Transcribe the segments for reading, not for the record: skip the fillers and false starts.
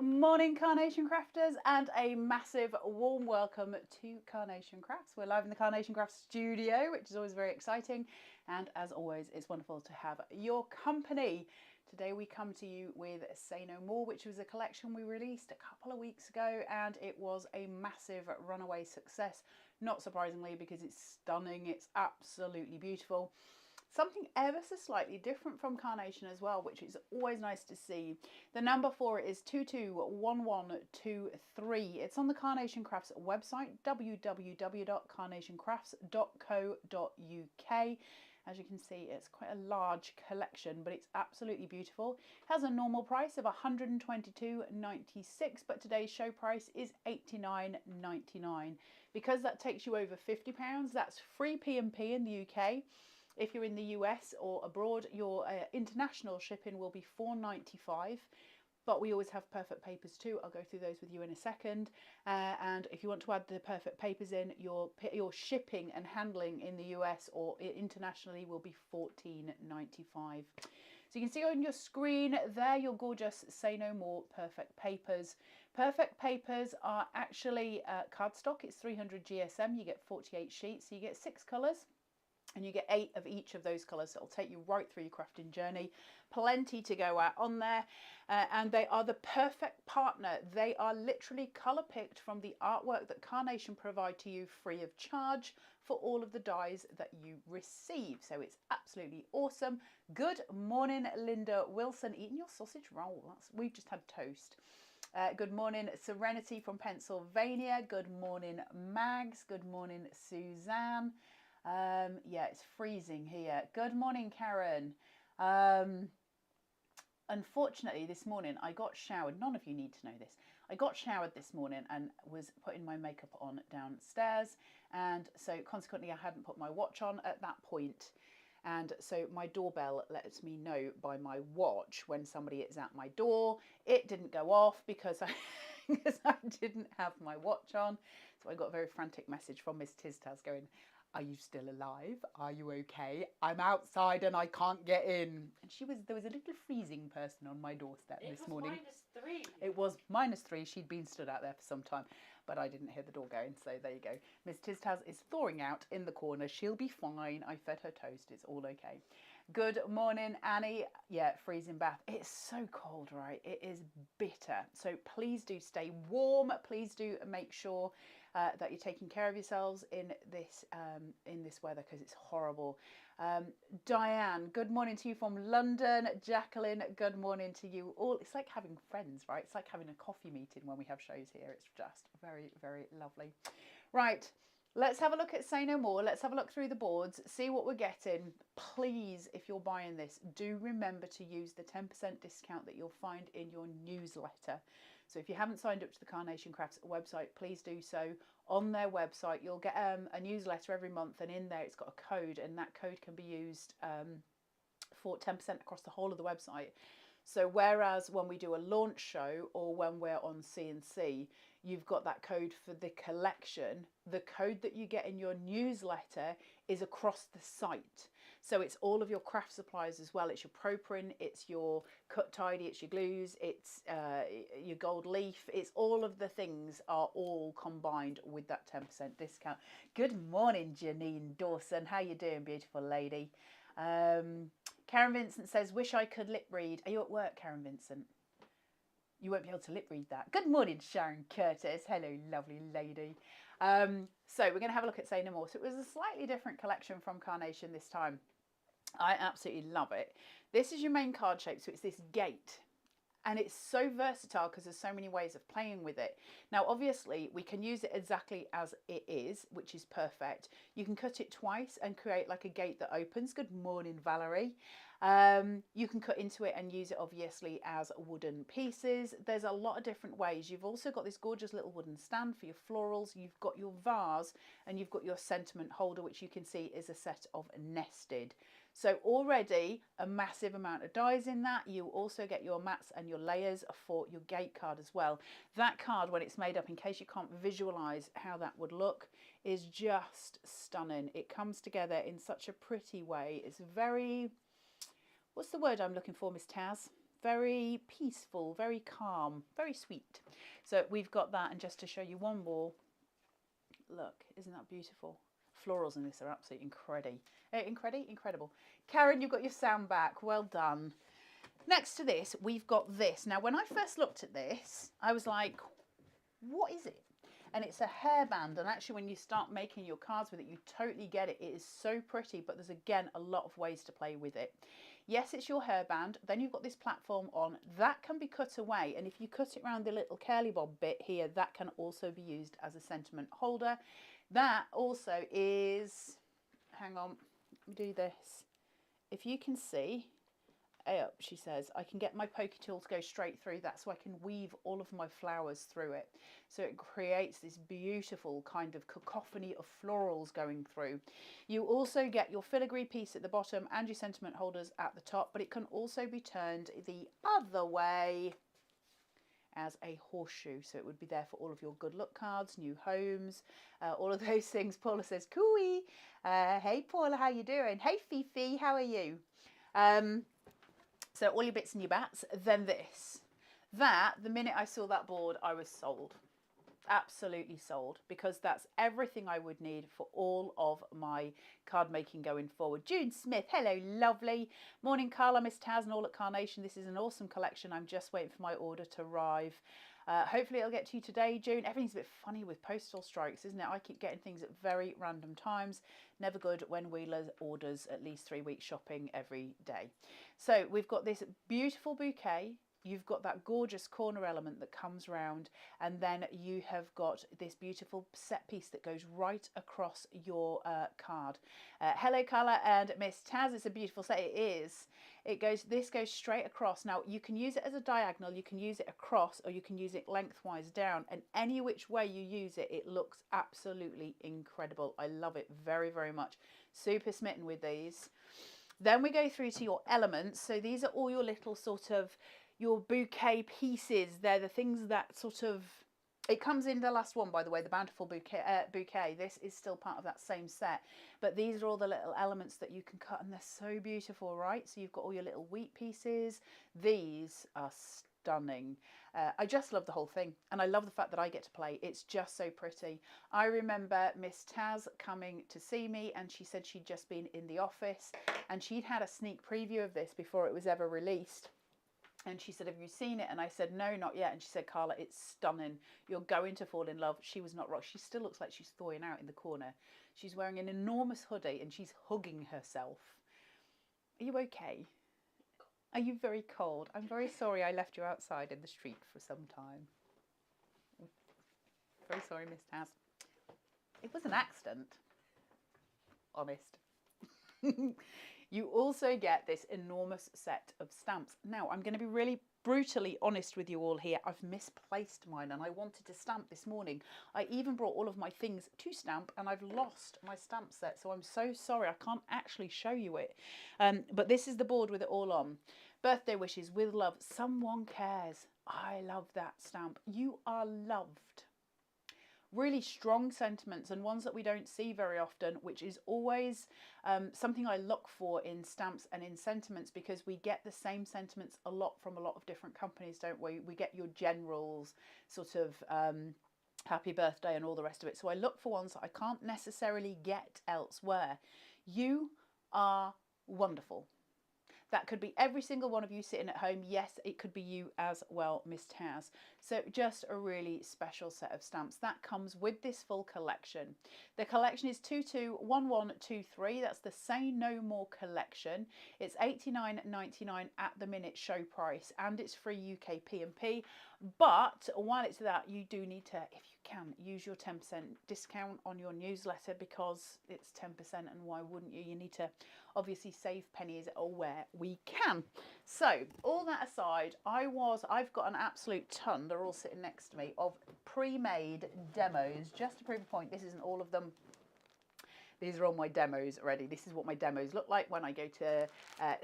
morning, Carnation Crafters, and a massive warm welcome to Carnation Crafts. We're live in the Carnation Crafts studio, which is always very exciting, and as always, it's wonderful to have your company. Today we come to you with Say No More, which was a collection we released a couple of weeks ago, and it was a massive runaway success, not surprisingly, because it's stunning, it's absolutely beautiful. Something ever so slightly different from Carnation as well, which is always nice to see. The number for it is 221123. It's on the Carnation Crafts website, www.carnationcrafts.co.uk. As you can see, it's quite a large collection, but it's absolutely beautiful. It has a normal price of $122.96, but today's show price is $89.99. Because that takes you over £50, that's free P&P in the UK. If you're in the US or abroad, your international shipping will be $4.95. But we always have perfect papers too. I'll go through those with you in a second. And if you want to add the perfect papers in, your shipping and handling in the US or internationally will be $14.95. So you can see on your screen there your gorgeous Say No More perfect papers. Perfect papers are actually cardstock. It's 300 GSM. You get 48 sheets. So you get 6 colours. And you get 8 of each of those colours, so it'll take you right through your crafting journey. Plenty to go at on there, and they are the perfect partner. They are literally colour picked from the artwork that Carnation provide to you free of charge for all of the dies that you receive. So it's absolutely awesome. Good morning, Linda Wilson, eating your sausage roll. We've just had toast. Good morning, Serenity from Pennsylvania. Good morning, Mags. Good morning, Suzanne. Yeah, it's freezing here. Good morning, Karen. Unfortunately, this morning I got showered. None of you need to know this. I got showered this morning and was putting my makeup on downstairs. And so consequently, I hadn't put my watch on at that point. And so my doorbell lets me know by my watch when somebody is at my door. It didn't go off because I didn't have my watch on. So I got a very frantic message from Miss Tiztaz going, "Are you still alive? Are you okay? I'm outside and I can't get in." And there was a little freezing person on my doorstep this morning. It was -3. It was -3. She'd been stood out there for some time, but I didn't hear the door going. So there you go. Miss Tiztaz is thawing out in the corner. She'll be fine. I fed her toast. It's all okay. Good morning, Annie. Yeah, freezing bath. It's so cold, right? It is bitter. So please do stay warm. Please do make sure that you're taking care of yourselves in this weather because it's horrible. Diane, good morning to you from London. Jacqueline, good morning to you all. It's like having friends, right? It's like having a coffee meeting when we have shows here. It's just very, very lovely. Right. Let's have a look at Say No More. Let's have a look through the boards, see what we're getting. Please, if you're buying this, do remember to use the 10% discount that you'll find in your newsletter. So if you haven't signed up to the Carnation Crafts website, please do so. On their website, you'll get a newsletter every month, and in there it's got a code, and that code can be used for 10% across the whole of the website. So whereas when we do a launch show or when we're on CNC, you've got that code for the collection, the code that you get in your newsletter is across the site. So it's all of your craft supplies as well. It's your Pro Print, it's your Cut Tidy, it's your glues, it's your gold leaf. It's all of the things are all combined with that 10% discount. Good morning, Janine Dawson. How you doing, beautiful lady? Karen Vincent says, wish I could lip read. Are you at work, Karen Vincent? You won't be able to lip read that. Good morning, Sharon Curtis. Hello, lovely lady. So we're going to have a look at Say No More. So it was a slightly different collection from Carnation this time. I absolutely love it. This is your main card shape. So it's this gate. And it's so versatile because there's so many ways of playing with it. Now, obviously, we can use it exactly as it is, which is perfect. You can cut it twice and create like a gate that opens. Good morning, Valerie. You can cut into it and use it, obviously, as wooden pieces. There's a lot of different ways. You've also got this gorgeous little wooden stand for your florals. You've got your vase and you've got your sentiment holder, which you can see is a set of nested. So already a massive amount of dies in that. You also get your mats and your layers for your gate card as well. That card, when it's made up, in case you can't visualize how that would look, is just stunning. It comes together in such a pretty way. It's very, what's the word I'm looking for, Miss Taz? very peaceful, very calm, very sweet. So we've got that, and just to show you one more, look, isn't that beautiful? Florals in this are absolutely incredible. Karen, you've got your sound back. Well done. Next to this, we've got this. Now, when I first looked at this, I was like, what is it? And it's a hairband, and actually when you start making your cards with it, you totally get it. It is so pretty, but there's again a lot of ways to play with it. Yes, it's your hairband. Then you've got this platform on. That can be cut away, and if you cut it around the little curly bob bit here, that can also be used as a sentiment holder. That also is, hang on, let me do this. If you can see, she says, I can get my pokey tool to go straight through that, so I can weave all of my flowers through it. So it creates this beautiful kind of cacophony of florals going through. You also get your filigree piece at the bottom and your sentiment holders at the top, but it can also be turned the other way as a horseshoe. So it would be there for all of your good luck cards, new homes, all of those things. Paula says, cooey. Hey Paula, how you doing? Hey Fifi, how are you? So all your bits and your bats. Then this. That, the minute I saw that board, I was sold. Absolutely sold, because that's everything I would need for all of my card making going forward. June Smith, hello lovely. Morning Carla, Miss Taz and all at Carnation. This is an awesome collection. I'm just waiting for my order to arrive. Hopefully it'll get to you today, June. Everything's a bit funny with postal strikes, isn't it? I keep getting things at very random times. Never good when Wheeler orders at least 3 weeks shopping every day. So we've got this beautiful bouquet. You've got that gorgeous corner element that comes round, and then you have got this beautiful set piece that goes right across your card. Hello Carla and Miss Taz, it's a beautiful set. It is. This goes straight across. Now you can use it as a diagonal, you can use it across, or you can use it lengthwise down, and any which way you use it, it looks absolutely incredible. I love it very, very much. Super smitten with these. Then we go through to your elements. So these are all your little sort of your bouquet pieces. They're the things that sort of, it comes in the last one, by the way, the Bountiful bouquet. This is still part of that same set, but these are all the little elements that you can cut, and they're so beautiful, right? So you've got all your little wheat pieces. These are stunning. I just love the whole thing, and I love the fact that I get to play. It's just so pretty. I remember Miss Taz coming to see me, and she said she'd just been in the office and she'd had a sneak preview of this before it was ever released. And she said, have you seen it? And I said, no, not yet. And she said, Carla, it's stunning. You're going to fall in love. She was not wrong. She still looks like she's thawing out in the corner. She's wearing an enormous hoodie and she's hugging herself. Are you okay? Are you very cold? I'm very sorry I left you outside in the street for some time. Very sorry, Miss Taz. It was an accident. Honest. You also get this enormous set of stamps. Now, I'm going to be really brutally honest with you all here. I've misplaced mine and I wanted to stamp this morning. I even brought all of my things to stamp and I've lost my stamp set. So I'm so sorry. I can't actually show you it. But this is the board with it all on. Birthday wishes with love. Someone cares. I love that stamp. You are loved. Really strong sentiments, and ones that we don't see very often, which is always something I look for in stamps and in sentiments, because we get the same sentiments a lot from a lot of different companies, don't we? We get your generals, sort of happy birthday and all the rest of it. So I look for ones that I can't necessarily get elsewhere. You are wonderful. That could be every single one of you sitting at home. Yes, it could be you as well, Miss Taz. So just a really special set of stamps. That comes with this full collection. The collection is 221123. That's the Say No More collection. It's $89.99 at the minute show price, and it's free UK P&P. But while it's that, you do need to, if you can, use your 10% discount on your newsletter, because it's 10%, and why wouldn't you? You need to obviously save pennies where we can. So all that aside, I've got an absolute ton, they're all sitting next to me, of pre-made demos. Just to prove a point, this isn't all of them. These are all my demos already. This is what my demos look like when I go to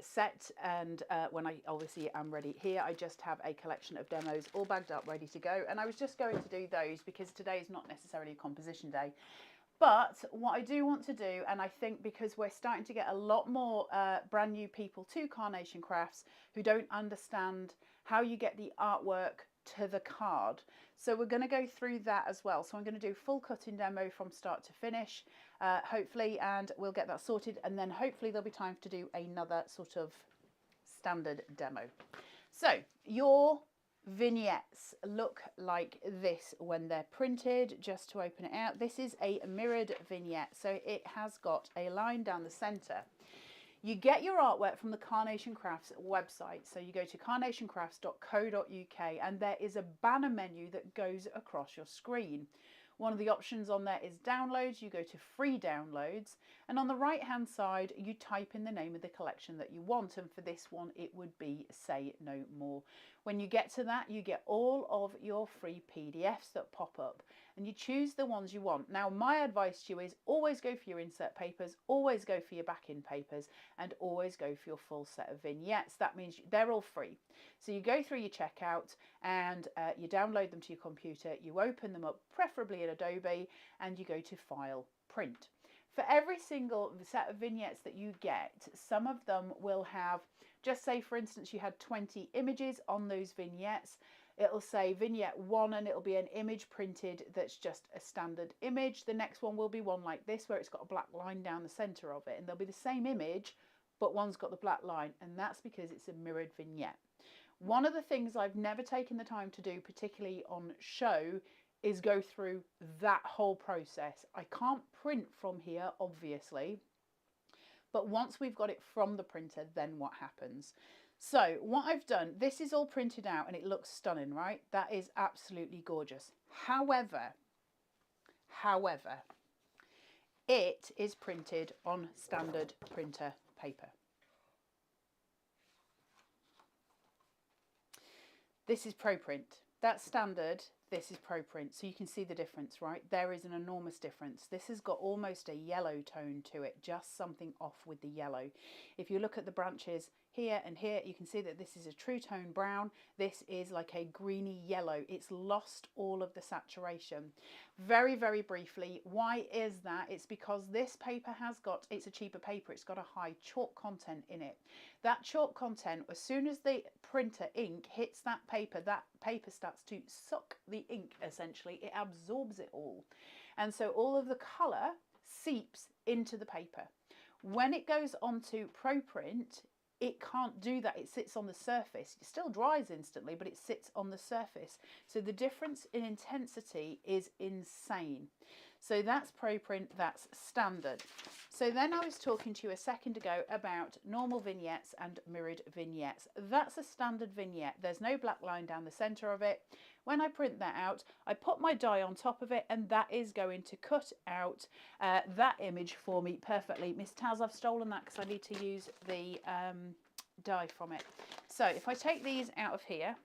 set, and when I obviously am ready. Here I just have a collection of demos all bagged up, ready to go. And I was just going to do those because today is not necessarily a composition day. But what I do want to do, and I think because we're starting to get a lot more brand new people to Carnation Crafts who don't understand how you get the artwork to the card. So we're going to go through that as well. So I'm going to do full cutting demo from start to finish, hopefully, and we'll get that sorted. And then hopefully there'll be time to do another sort of standard demo. So your vignettes look like this when they're printed. Just to open it out, this is a mirrored vignette, so it has got a line down the center. You get your artwork from the Carnation Crafts website, so you go to carnationcrafts.co.uk and there is a banner menu that goes across your screen. One of the options on there is downloads. You go to free downloads, and on the right hand side you type in the name of the collection that you want, and for this one it would be Say No More. When you get to that, you get all of your free PDFs that pop up, and you choose the ones you want. Now my advice to you is always go for your insert papers, always go for your back-in papers, and always go for your full set of vignettes. That means they're all free. So you go through your checkout and you download them to your computer, you open them up, preferably in Adobe, and you go to File, Print. For every single set of vignettes that you get, some of them will have, just say for instance you had 20 images on those vignettes, it'll say vignette 1 and it'll be an image printed that's just a standard image. The next one will be one like this where it's got a black line down the center of it, and there'll be the same image but one's got the black line, and that's because it's a mirrored vignette. One of the things I've never taken the time to do, particularly on show, is go through that whole process. I can't print from here, obviously, but once we've got it from the printer, then what happens? So what I've done, this is all printed out and it looks stunning, right? That is absolutely gorgeous. However, it is printed on standard printer paper. This is ProPrint. That's standard. This is ProPrint. So you can see the difference, right? There is an enormous difference. This has got almost a yellow tone to it, just something off with the yellow. If you look at the branches here and here, you can see that this is a true tone brown. This is like a greeny yellow. It's lost all of the saturation. Very, very briefly, why is that? It's because this paper has got, it's a cheaper paper, it's got a high chalk content in it. That chalk content, as soon as the printer ink hits that paper starts to suck the ink, essentially. It absorbs it all. And so all of the colour seeps into the paper. When it goes onto ProPrint, it can't do that. It sits on the surface. It still dries instantly, but it sits on the surface. So the difference in intensity is insane. So that's ProPrint, that's standard. So then I was talking to you a second ago about normal vignettes and mirrored vignettes. That's a standard vignette. There's no black line down the center of it. When I print that out, I put my die on top of it, and that is going to cut out that image for me perfectly. Miss Taz, I've stolen that because I need to use the die from it. So if I take these out of here,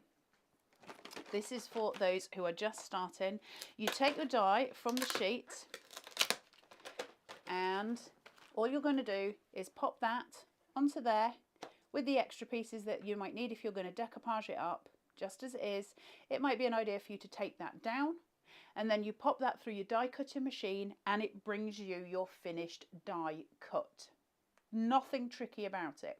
this is for those who are just starting. You take your die from the sheet, and all you're going to do is pop that onto there with the extra pieces that you might need if you're going to decoupage it up just as it is. It might be an idea for you to take that down, and then you pop that through your die cutting machine and it brings you your finished die cut. Nothing tricky about it.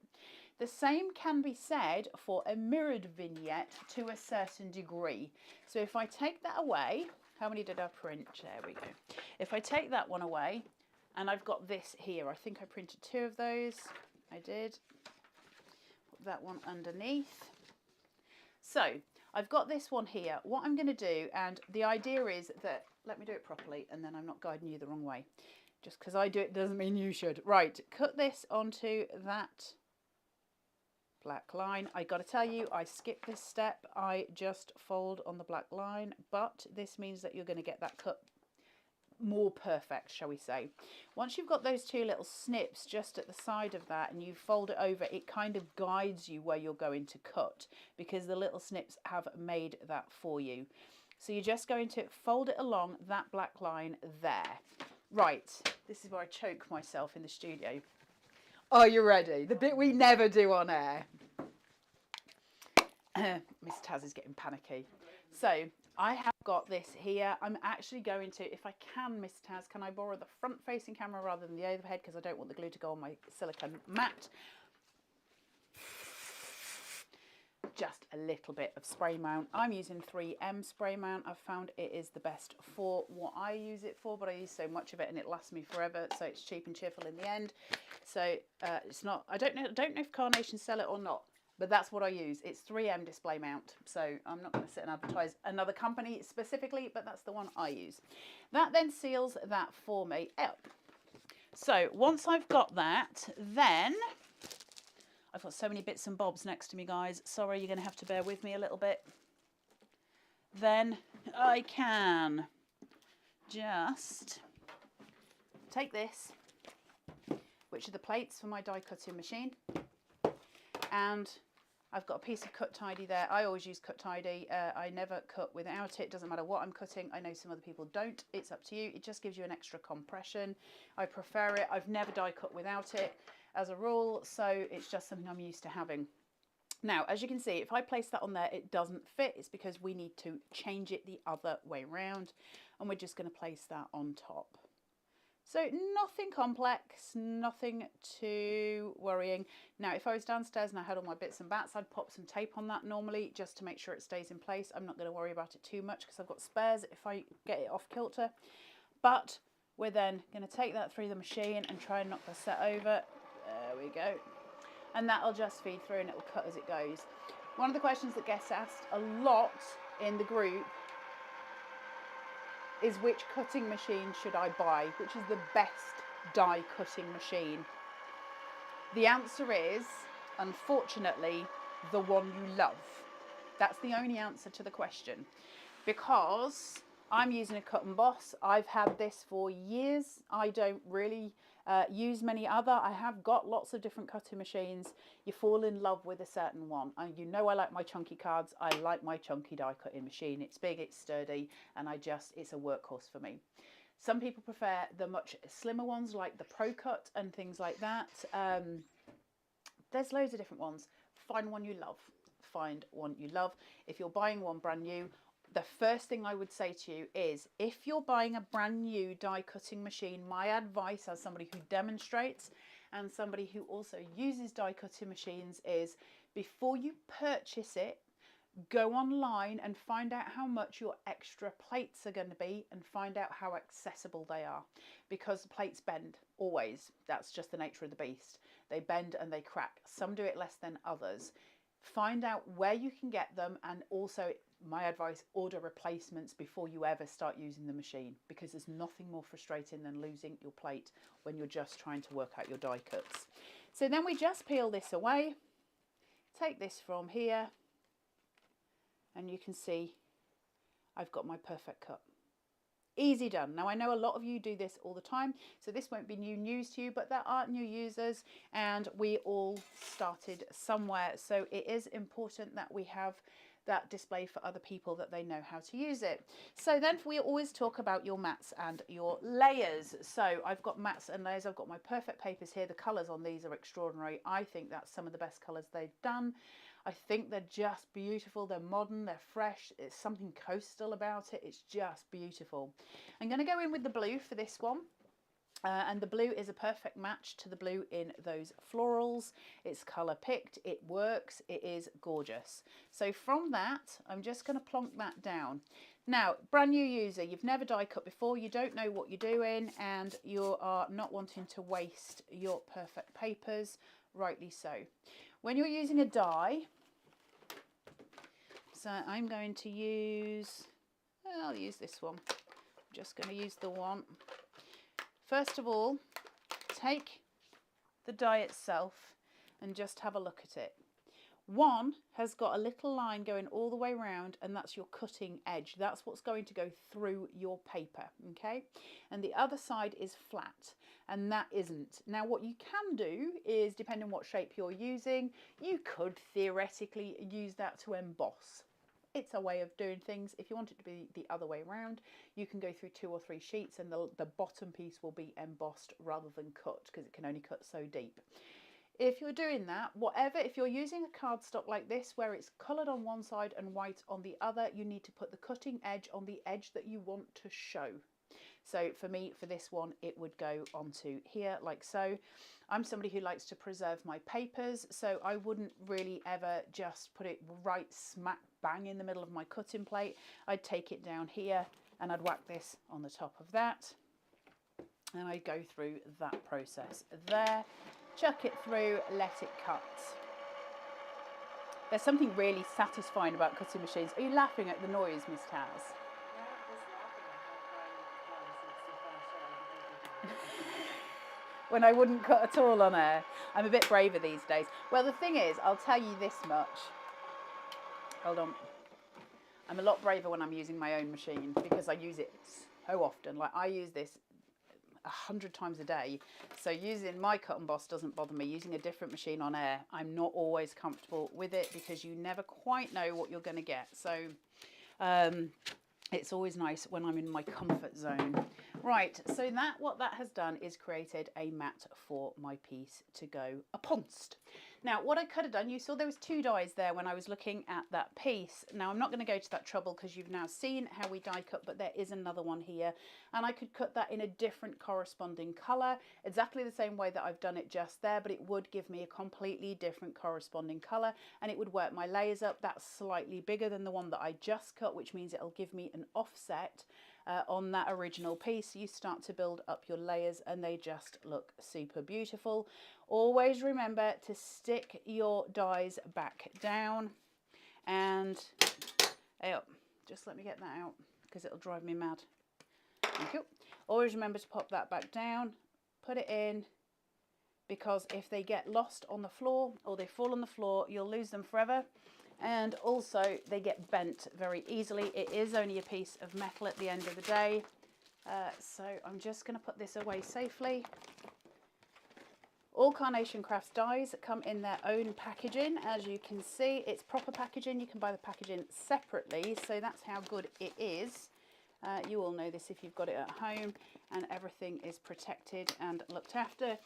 The same can be said for a mirrored vignette to a certain degree. So if I take that away, how many did I print? There we go. If I take that one away, and I've got this here, I think I printed 2 of those. I did. Put that one underneath. So I've got this one here. What I'm going to do, and the idea is that, let me do it properly and then I'm not guiding you the wrong way. Just because I do it doesn't mean you should. Right, cut this onto that black line. I got to tell you, I skipped this step. I just fold on the black line, but this means that you're going to get that cut more perfect, shall we say. Once you've got those 2 little snips just at the side of that and you fold it over, it kind of guides you where you're going to cut because the little snips have made that for you. So you're just going to fold it along that black line there. Right, this is where I choke myself in the studio. Are you ready? The bit we never do on air. Miss Taz is getting panicky. So I have got this here. I'm actually going to, if I can, Miss Taz, can I borrow the front facing camera rather than the overhead, because I don't want the glue to go on my silicone mat. Just a little bit of spray mount. I'm using 3M spray mount. I've found it is the best for what I use it for, but I use so much of it and it lasts me forever, so it's cheap and cheerful in the end. So it's not, I don't know if Carnation sell it or not, but that's what I use. It's 3M display mount. So I'm not going to sit and advertise another company specifically, but that's the one I use. That then seals that for me up. So once I've got that, then I've got so many bits and bobs next to me, guys. Sorry, you're going to have to bear with me a little bit. Then I can just take this, which are the plates for my die cutting machine, and I've got a piece of cut tidy there. I always use cut tidy. I never cut without it. Doesn't matter what I'm cutting. I know some other people don't. It's up to you. It just gives you an extra compression. I prefer it. I've never die cut without it as a rule, so it's just something I'm used to having. Now, as you can see, if I place that on there, it doesn't fit. It's because we need to change it the other way around, and we're just going to place that on top. So nothing complex, nothing too worrying. Now, if I was downstairs and I had all my bits and bats, I'd pop some tape on that normally just to make sure it stays in place. I'm not going to worry about it too much because I've got spares if I get it off kilter. But we're then going to take that through the machine and try and knock the set over. There we go. And that'll just feed through and it'll cut as it goes. One of the questions that gets asked a lot in the group is which cutting machine should I buy? Which is the best die cutting machine? The answer is, unfortunately, the one you love. That's the only answer to the question. Because I'm using a Cut and Boss. I've had this for years. I don't really use many other. I have got lots of different cutting machines. You fall in love with a certain one. And you know I like my chunky cards. I like my chunky die cutting machine. It's big, it's sturdy, and it's a workhorse for me. Some people prefer the much slimmer ones like the Pro Cut and things like that. There's loads of different ones. Find one you love. Find one you love. If you're buying one brand new, the first thing I would say to you is, if you're buying a brand new die cutting machine, my advice as somebody who demonstrates and somebody who also uses die cutting machines is, before you purchase it, go online and find out how much your extra plates are going to be and find out how accessible they are, because plates bend always. That's just the nature of the beast. They bend and they crack. Some do it less than others. Find out where you can get them, and also my advice, order replacements before you ever start using the machine, because there's nothing more frustrating than losing your plate when you're just trying to work out your die cuts. So then we just peel this away, take this from here, and you can see I've got my perfect cut. Easy done. Now I know a lot of you do this all the time, so this won't be new news to you, but there are new users and we all started somewhere. So it is important that we have that display for other people, that they know how to use it. So then we always talk about your mats and your layers. So I've got mats and layers. I've got my perfect papers here. The colours on these are extraordinary. I think that's some of the best colours they've done. I think they're just beautiful. They're modern, they're fresh. It's something coastal about it. It's just beautiful. I'm going to go in with the blue for this one. And the blue is a perfect match to the blue in those florals. It's colour picked, it works, it is gorgeous. So from that, I'm just going to plonk that down. Now, brand new user, you've never die cut before, you don't know what you're doing, and you are not wanting to waste your perfect papers, rightly so. When you're using a die, so I'm going to use, I'll use this one. I'm just going to use the one. First of all, take the die itself and just have a look at it. One has got a little line going all the way around, and that's your cutting edge. That's what's going to go through your paper, okay? And the other side is flat, and that isn't. Now, what you can do is, depending on what shape you're using, you could theoretically use that to emboss. It's a way of doing things. If you want it to be the other way around, you can go through 2 or 3 sheets and the bottom piece will be embossed rather than cut, because it can only cut so deep. If you're doing that, if you're using a cardstock like this where it's coloured on one side and white on the other, you need to put the cutting edge on the edge that you want to show. So for me, for this one, it would go onto here like so. I'm somebody who likes to preserve my papers, so I wouldn't really ever just put it right smack bang in the middle of my cutting plate. I'd take it down here and I'd whack this on the top of that. And I'd go through that process there, chuck it through, let it cut. There's something really satisfying about cutting machines. Are you laughing at the noise, Miss Taz? When I wouldn't cut at all on air. I'm a bit braver these days. Well, the thing is, I'll tell you this much. Hold on. I'm a lot braver when I'm using my own machine because I use it so often. Like, I use this 100 times a day. So using my cut and boss doesn't bother me. Using a different machine on air, I'm not always comfortable with it because you never quite know what you're going to get. So it's always nice when I'm in my comfort zone. Right, so what that has done is created a mat for my piece to go uponst. Now, what I could have done, you saw there was 2 dies there when I was looking at that piece. Now, I'm not going to go to that trouble because you've now seen how we die cut, but there is another one here. And I could cut that in a different corresponding colour, exactly the same way that I've done it just there, but it would give me a completely different corresponding colour and it would work my layers up. That's slightly bigger than the one that I just cut, which means it'll give me an offset on that original piece. You start to build up your layers and they just look super beautiful. Always remember to stick your dies back down and just let me get that out because it'll drive me mad. Thank you. Always remember to pop that back down, put it in, because if they get lost on the floor or they fall on the floor, you'll lose them forever. And also they get bent very easily. It is only a piece of metal at the end of the day. So I'm just going to put this away safely. All Carnation Crafts dies come in their own packaging. As you can see, it's proper packaging. You can buy the packaging separately. So that's how good it is. You all know this if you've got it at home, and everything is protected and looked after.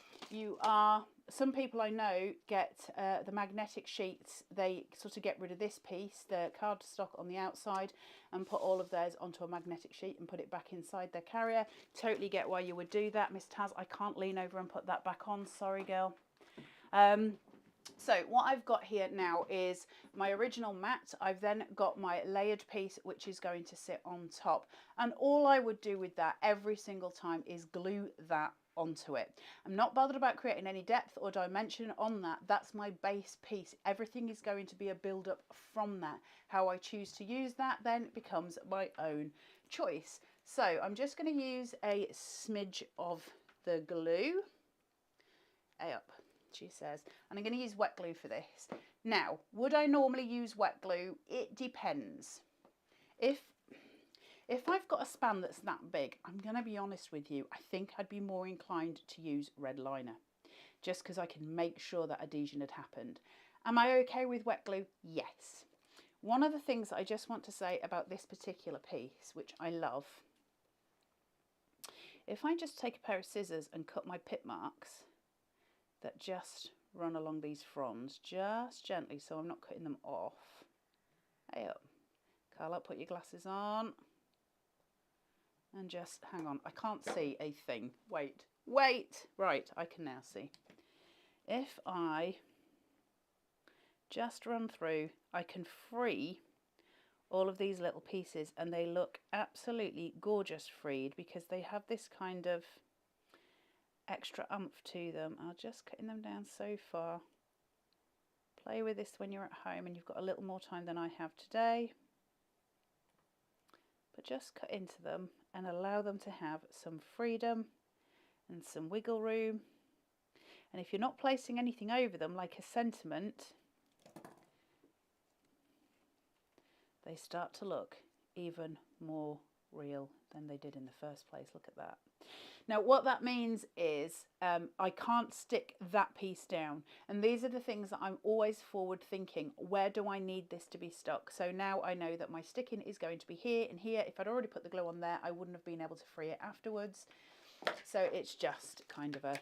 Some people I know get the magnetic sheets. They sort of get rid of this piece, the cardstock on the outside, and put all of theirs onto a magnetic sheet and put it back inside their carrier. Totally get why you would do that, Miss Taz. I can't lean over and put that back on. Sorry, girl. So what I've got here now is my original mat. I've then got my layered piece, which is going to sit on top. And all I would do with that every single time is glue that onto it. I'm not bothered about creating any depth or dimension on that. That's my base piece. Everything is going to be a build up from that. How I choose to use that then becomes my own choice. So I'm just going to use a smidge of the glue. She says, and I'm going to use wet glue for this. Now, would I normally use wet glue? It depends. If I've got a span that's that big, I'm going to be honest with you, I think I'd be more inclined to use red liner, just because I can make sure that adhesion had happened. Am I okay with wet glue? Yes. One of the things I just want to say about this particular piece, which I love, if I just take a pair of scissors and cut my pit marks that just run along these fronds just gently, so I'm not cutting them off. Hey up, Carla, put your glasses on and just hang on. I can't see a thing. Wait. Right, I can now see. If I just run through, I can free all of these little pieces and they look absolutely gorgeous freed because they have this kind of extra oomph to them. I'll just cutting them down so far. Play with this when you're at home and you've got a little more time than I have today. But just cut into them and allow them to have some freedom and some wiggle room. And if you're not placing anything over them like a sentiment, they start to look even more real than they did in the first place. Look at that. Now what that means is I can't stick that piece down, and these are the things that I'm always forward thinking. Where do I need this to be stuck? So now I know that my sticking is going to be here and here. If I'd already put the glue on there, I wouldn't have been able to free it afterwards. So it's just kind of a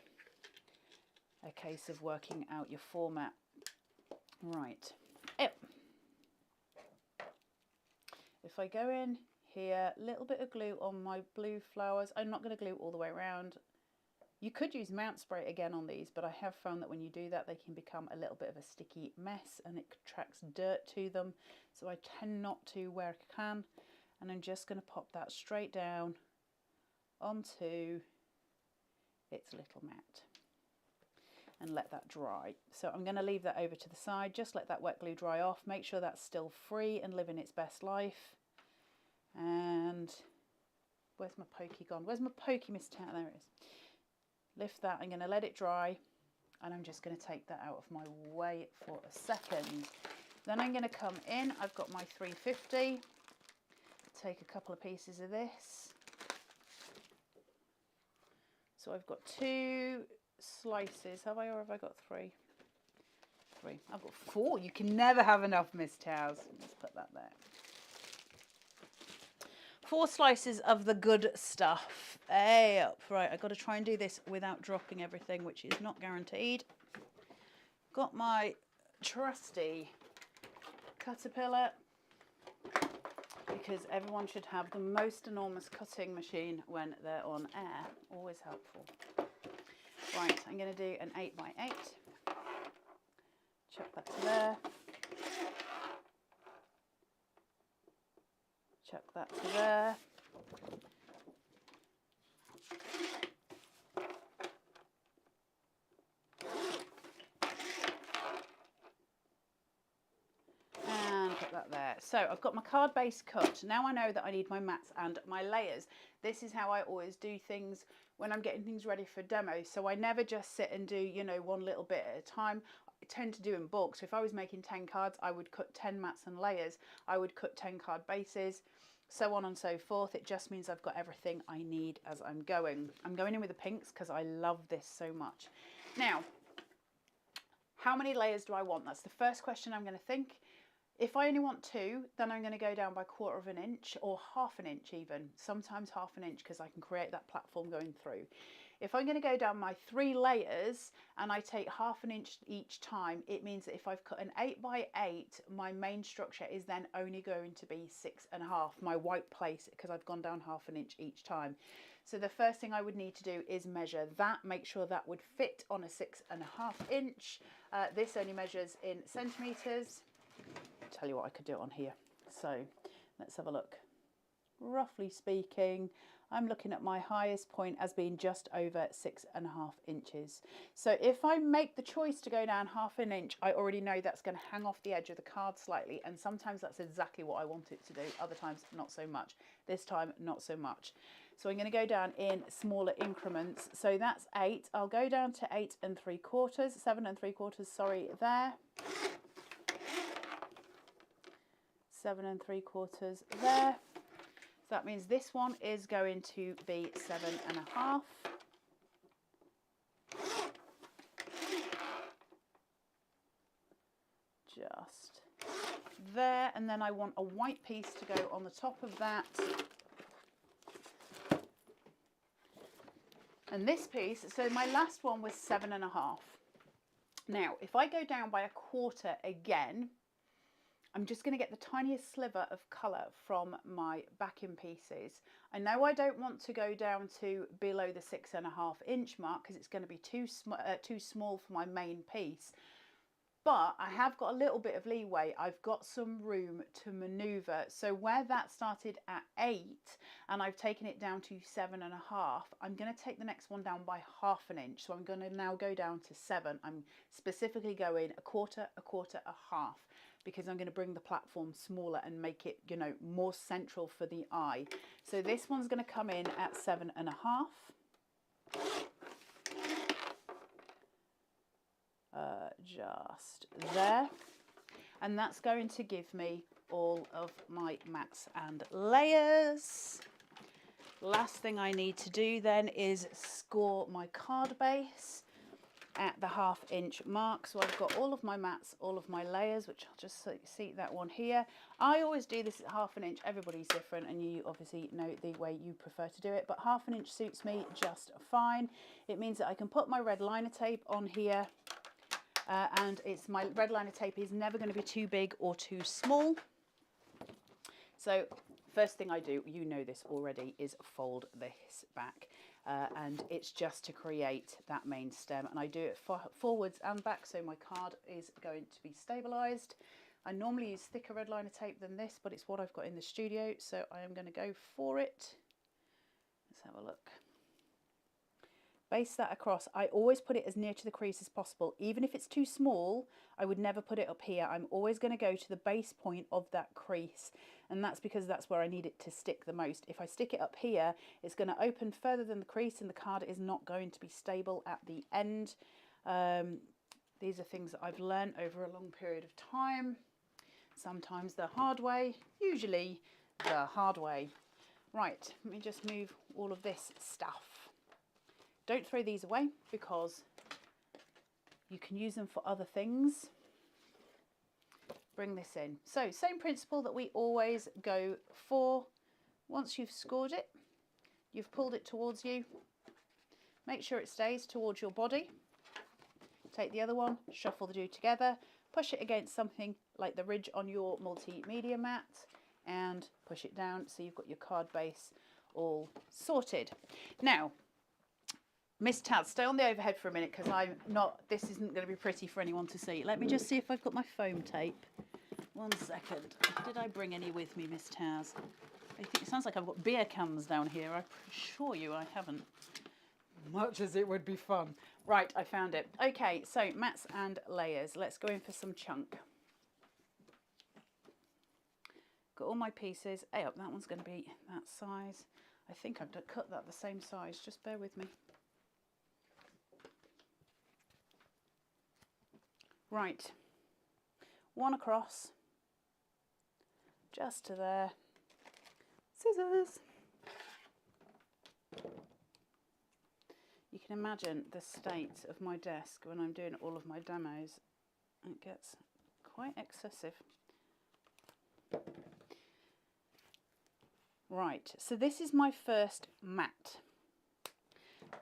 a case of working out your format. Right. If I go in here, a little bit of glue on my blue flowers. I'm not going to glue all the way around. You could use mount spray again on these, but I have found that when you do that, they can become a little bit of a sticky mess and it attracts dirt to them. So I tend not to where I can. And I'm just going to pop that straight down onto its little mat and let that dry. So I'm going to leave that over to the side, just let that wet glue dry off, make sure that's still free and living its best life. And where's my pokey gone? Where's my pokey, Miss Town? There it is. Lift that, I'm going to let it dry, and I'm just going to take that out of my way for a second. Then I'm going to come in, I've got my 350, take a couple of pieces of this. So I've got 2 slices, have I, or have I got 3? 3. I've got 4. You can never have enough, Miss Towers. Let's put that there. 4 slices of the good stuff. Hey up. Right, I've got to try and do this without dropping everything, which is not guaranteed. Got my trusty caterpillar, because everyone should have the most enormous cutting machine when they're on air. Always helpful. Right, I'm going to do an 8x8. Chuck that to there. Chuck that to there. And put that there. So I've got my card base cut. Now I know that I need my mats and my layers. This is how I always do things when I'm getting things ready for demo. So I never just sit and do, you know, one little bit at a time. I tend to do in bulk. So if I was making 10 cards, I would cut 10 mats and layers. I would cut 10 card bases, so on and so forth. It just means I've got everything I need as I'm going. I'm going in with the pinks because I love this so much. Now, how many layers do I want? That's the first question I'm going to think. If I only want 2, then I'm going to go down by 1/4 of an inch or 1/2 an inch even, sometimes 1/2 an inch, because I can create that platform going through. If I'm going to go down my 3 layers and I take 1/2 an inch each time, it means that if I've cut an 8x8, my main structure is then only going to be 6.5, my white place, because I've gone down 1/2 an inch each time. So the first thing I would need to do is measure that, make sure that would fit on a 6.5 inch. This only measures in centimetres. Tell you what, I could do it on here. So let's have a look. Roughly speaking, I'm looking at my highest point as being just over 6.5 inches. So if I make the choice to go down 1/2 an inch, I already know that's going to hang off the edge of the card slightly, and sometimes that's exactly what I want it to do, other times not so much. This time not so much. So I'm going to go down in smaller increments. So that's 8. I'll go down to 8 3/4, 7 3/4, sorry, there. 7 3/4 there. So that means this one is going to be 7.5. Just there. And then I want a white piece to go on the top of that. And this piece, so my last one was 7.5. Now, if I go down by 1/4 again, I'm just going to get the tiniest sliver of colour from my backing pieces. I know I don't want to go down to below the 6.5 inch mark because it's going to be too small for my main piece. But I have got a little bit of leeway. I've got some room to manoeuvre. So where that started at 8 and I've taken it down to 7.5, I'm going to take the next one down by 1/2 an inch. So I'm going to now go down to 7. I'm specifically going 1/4, 1/4, 1/2. Because I'm going to bring the platform smaller and make it, you know, more central for the eye. So this one's going to come in at 7.5. Just there. And that's going to give me all of my mats and layers. Last thing I need to do then is score my card base. at the 1/2 inch mark. So I've got all of my mats, all of my layers, which I'll just see that one here. I always do this at 1/2 inch. Everybody's different, and you obviously know the way you prefer to do it, but 1/2 inch suits me just fine. It means that I can put my red liner tape on here, and my red liner tape is never going to be too big or too small. So first thing I do, you know this already, is fold this back. And it's just to create that main stem, and I do it forwards and back so my card is going to be stabilised. I normally use thicker red liner tape than this, but it's what I've got in the studio, so I am going to go for it. Let's have a look. Base that across. I always put it as near to the crease as possible. Even if it's too small, I would never put it up here. I'm always going to go to the base point of that crease, and that's because that's where I need it to stick the most. If I stick it up here, it's going to open further than the crease, and the card is not going to be stable at the end. These are things that I've learned over a long period of time. Sometimes the hard way, usually the hard way. Right, let me just move all of this stuff. Don't throw these away because you can use them for other things. Bring this in. So same principle that we always go for. Once you've scored it, you've pulled it towards you. Make sure it stays towards your body. Take the other one, shuffle the two together, push it against something like the ridge on your multimedia mat, and push it down so you've got your card base all sorted. Now, Miss Taz, stay on the overhead for a minute because this isn't going to be pretty for anyone to see. Let me just see if I've got my foam tape. 1 second. Did I bring any with me, Miss Taz? I think it sounds like I've got beer cans down here. I assure you I haven't. Much as it would be fun. Right, I found it. Okay, so mats and layers. Let's go in for some chunk. Got all my pieces. Hey, up, that one's going to be that size. I think I've cut that the same size. Just bear with me. Right, one across, just to there, scissors. You can imagine the state of my desk when I'm doing all of my demos. It gets quite excessive. Right, so this is my first mat.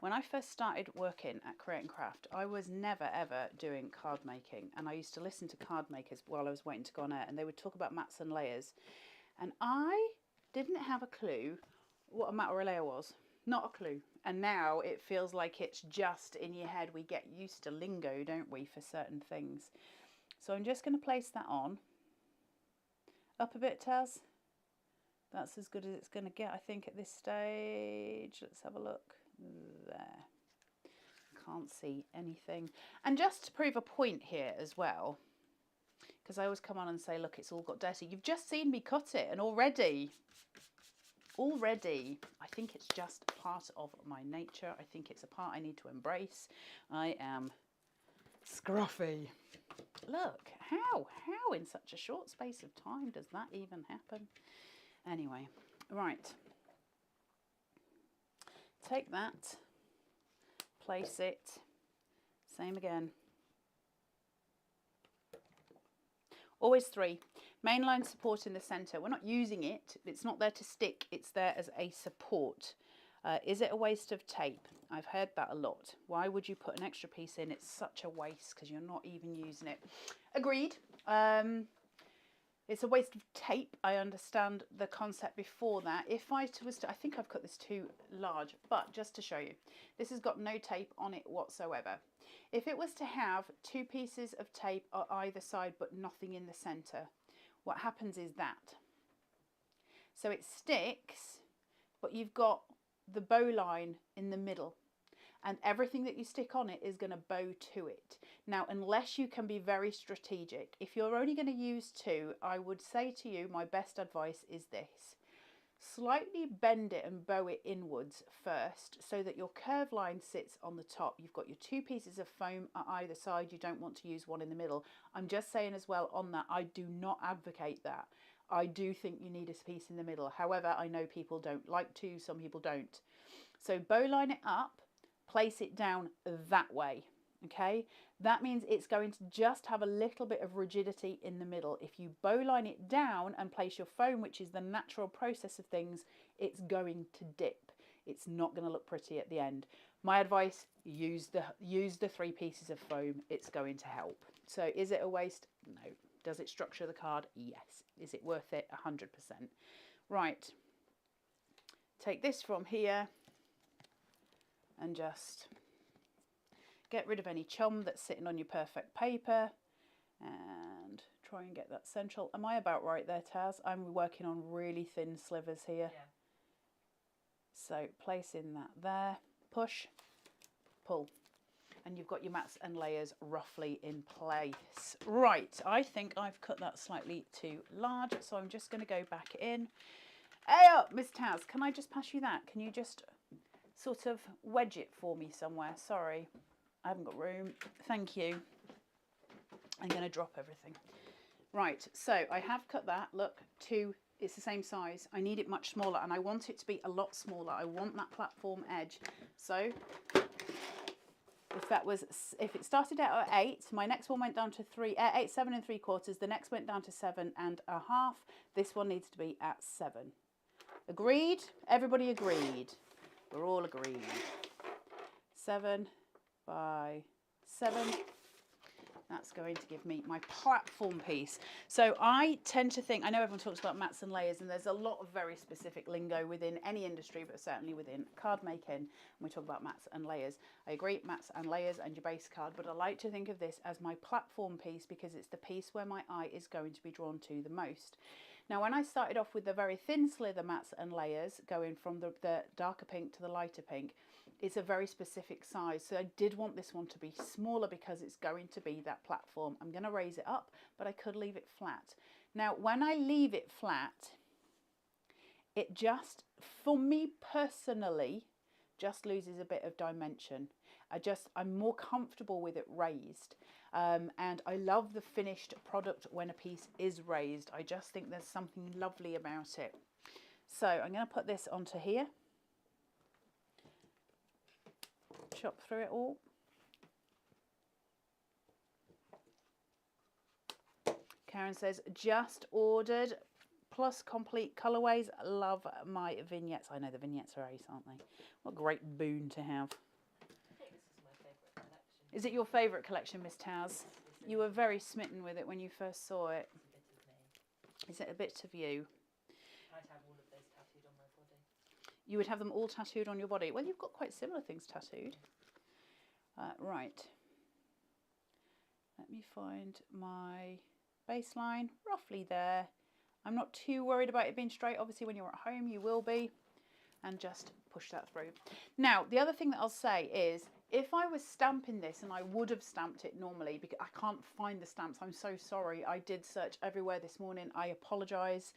When I first started working at Create and Craft, I was never ever doing card making, and I used to listen to card makers while I was waiting to go on air, and they would talk about mats and layers, and I didn't have a clue what a mat or a layer was. Not a clue. And now it feels like it's just in your head. We get used to lingo, don't we, for certain things. So I'm just going to place that on. Up a bit, Taz. That's as good as it's going to get, I think, at this stage. Let's have a look. There. Can't see anything. And just to prove a point here as well, because I always come on and say, look, it's all got dirty. You've just seen me cut it, and already, I think it's just part of my nature. I think it's a part I need to embrace. I am scruffy. Look, how in such a short space of time does that even happen? Anyway, right. Take that, place it, same again. Always 3. Mainline support in the centre. We're not using it. It's not there to stick. It's there as a support. Is it a waste of tape? I've heard that a lot. Why would you put an extra piece in? It's such a waste because you're not even using it. Agreed. It's a waste of tape. I understand the concept before that. If I was to, I think I've cut this too large, but just to show you, this has got no tape on it whatsoever. If it was to have 2 pieces of tape on either side but nothing in the center, what happens is that. So it sticks, but you've got the bow line in the middle, and everything that you stick on it is going to bow to it. Now, unless you can be very strategic, if you're only going to use 2, I would say to you, my best advice is this. Slightly bend it and bow it inwards first so that your curve line sits on the top. You've got your 2 pieces of foam at either side. You don't want to use one in the middle. I'm just saying as well on that, I do not advocate that. I do think you need a piece in the middle. However, I know people don't like to, some people don't. So bowline it up, place it down that way, okay? That means it's going to just have a little bit of rigidity in the middle. If you bowline it down and place your foam, which is the natural process of things, it's going to dip. It's not going to look pretty at the end. My advice, use the 3 pieces of foam. It's going to help. So is it a waste? No. Does it structure the card? Yes. Is it worth it? 100%. Right. Take this from here and just get rid of any chum that's sitting on your perfect paper and try and get that central. Am I about right there, Taz? I'm working on really thin slivers here. Yeah. So placing that there, push, pull, and you've got your mats and layers roughly in place. Right, I think I've cut that slightly too large, so I'm just going to go back in. Hey up, Miss Taz, can I just pass you that? Can you just sort of wedge it for me somewhere? Sorry. I haven't got room. Thank you. I'm going to drop everything. Right, so I have cut that. Look, it's the same size. I need it much smaller, and I want it to be a lot smaller. I want that platform edge. So if it started out at 8, my next one went down to 8, 7 3/4. The next went down to 7 1/2. This one needs to be at 7. Agreed? Everybody agreed? We're all agreed. 7 by 7. That's going to give me my platform piece. So I tend to think, I know everyone talks about mats and layers, and there's a lot of very specific lingo within any industry, but certainly within card making, and we talk about mats and layers. I agree, mats and layers and your base card, but I like to think of this as my platform piece because it's the piece where my eye is going to be drawn to the most. Now, when I started off with the very thin slither mats and layers, going from the darker pink to the lighter pink, it's a very specific size. So I did want this one to be smaller because it's going to be that platform. I'm going to raise it up, but I could leave it flat. Now, when I leave it flat, it just, for me personally, just loses a bit of dimension. I'm more comfortable with it raised. And I love the finished product when a piece is raised. I just think there's something lovely about it. So I'm going to put this onto here. Chop through it all. Karen says, just ordered plus complete colourways. Love my vignettes. I know the vignettes are ace, aren't they? What a great boon to have. I think this is my favourite collection. Is it your favourite collection, Miss Taz? You were very smitten with it when you first saw it. It's a bit of me. Is it a bit of you? I'd have all of those tattooed on my body. You would have them all tattooed on your body. Well, you've got quite similar things tattooed. Right. Let me find my baseline, roughly there. I'm not too worried about it being straight. Obviously, when you're at home, you will be. And just push that through. Now, the other thing that I'll say is, if I was stamping this, and I would have stamped it normally, because I can't find the stamps, I'm so sorry. I did search everywhere this morning. I apologise.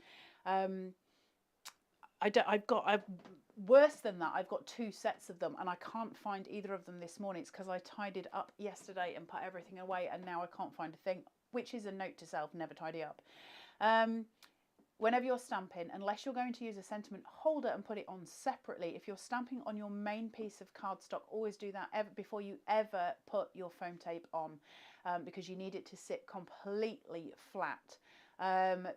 Worse than that, I've got 2 sets of them, and I can't find either of them this morning. It's because I tidied up yesterday and put everything away, and now I can't find a thing, which is a note to self, never tidy up. Whenever you're stamping, unless you're going to use a sentiment holder and put it on separately, if you're stamping on your main piece of cardstock, always do that before you ever put your foam tape on, because you need it to sit completely flat.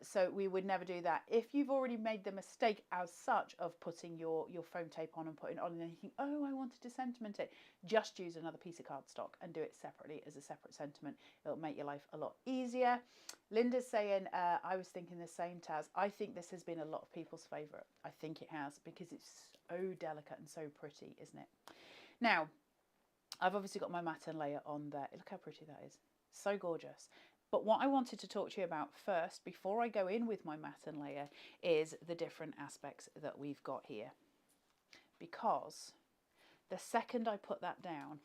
So we would never do that. If you've already made the mistake as such of putting your foam tape on and putting it on, and then you think, oh, I wanted to sentiment it, just use another piece of cardstock and do it separately as a separate sentiment. It'll make your life a lot easier. Linda's saying, I was thinking the same, Taz. I think this has been a lot of people's favourite. I think it has, because it's so delicate and so pretty, isn't it? Now, I've obviously got my matte and layer on there. Look how pretty that is. So gorgeous. But what I wanted to talk to you about first, before I go in with my matte and layer, is the different aspects that we've got here. Because the second I put that down,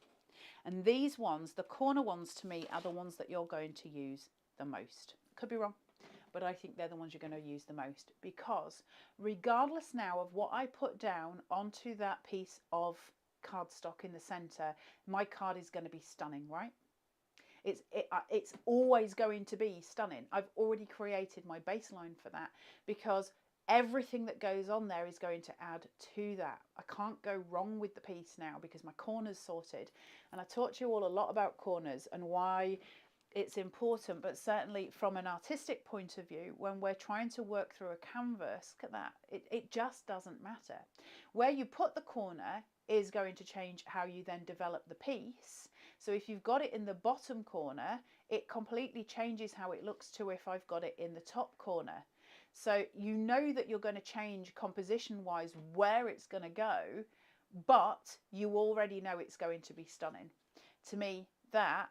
and these ones, the corner ones to me, are the ones that you're going to use the most. Could be wrong, but I think they're the ones you're going to use the most, because regardless now of what I put down onto that piece of cardstock in the centre, my card is going to be stunning, right? It's always going to be stunning. I've already created my baseline for that, because everything that goes on there is going to add to that. I can't go wrong with the piece now because my corner's sorted. And I taught you all a lot about corners and why it's important, but certainly from an artistic point of view, when we're trying to work through a canvas, look at that, it just doesn't matter. Where you put the corner is going to change how you then develop the piece. So if you've got it in the bottom corner, it completely changes how it looks to if I've got it in the top corner. So you know that you're going to change composition wise where it's going to go, but you already know it's going to be stunning. To me, that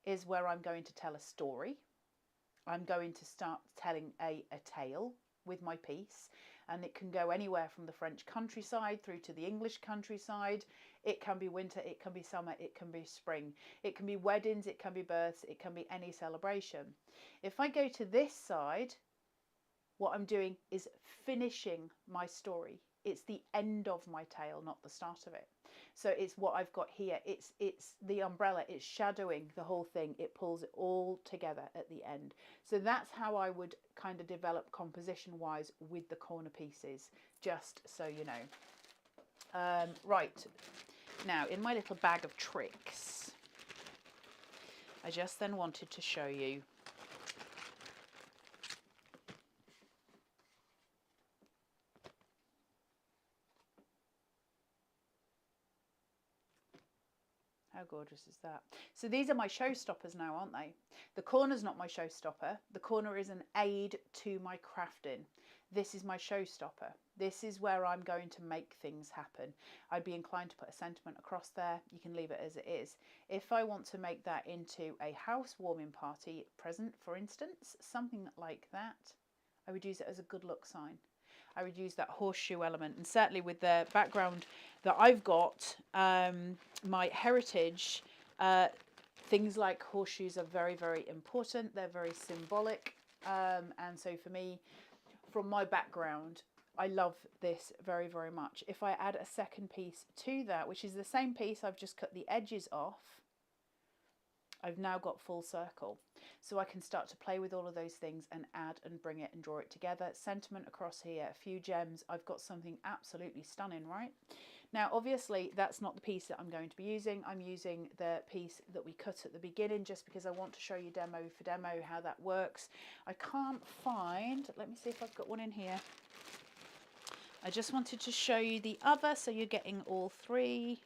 is where I'm going to tell a story. I'm going to start telling a tale with my piece, and it can go anywhere from the French countryside through to the English countryside. It can be winter, it can be summer, it can be spring, it can be weddings, it can be births, it can be any celebration. If I go to this side, what I'm doing is finishing my story. It's the end of my tale, not the start of it. So it's what I've got here. It's the umbrella. It's shadowing the whole thing. It pulls it all together at the end. So that's how I would kind of develop composition-wise with the corner pieces, just so you know. Right, now in my little bag of tricks, I just then wanted to show you how gorgeous is that? So these are my showstoppers now, aren't they? The corner's not my showstopper. The corner is an aid to my crafting. This is my showstopper. This is where I'm going to make things happen. I'd be inclined to put a sentiment across there. You can leave it as it is. If I want to make that into a housewarming party present, for instance, something like that, I would use it as a good luck sign. I would use that horseshoe element, and certainly with the background that I've got, my heritage, things like horseshoes are very, very important. They're very symbolic, and so for me, from my background, I love this very, very much. If I add a second piece to that, which is the same piece, I've just cut the edges off, I've now got full circle. So I can start to play with all of those things and add and bring it and draw it together. Sentiment across here, a few gems. I've got something absolutely stunning, right? Now, obviously, that's not the piece that I'm going to be using. I'm using the piece that we cut at the beginning just because I want to show you demo for demo how that works. I can't find, let me see if I've got one in here. I just wanted to show you the other, so you're getting all three,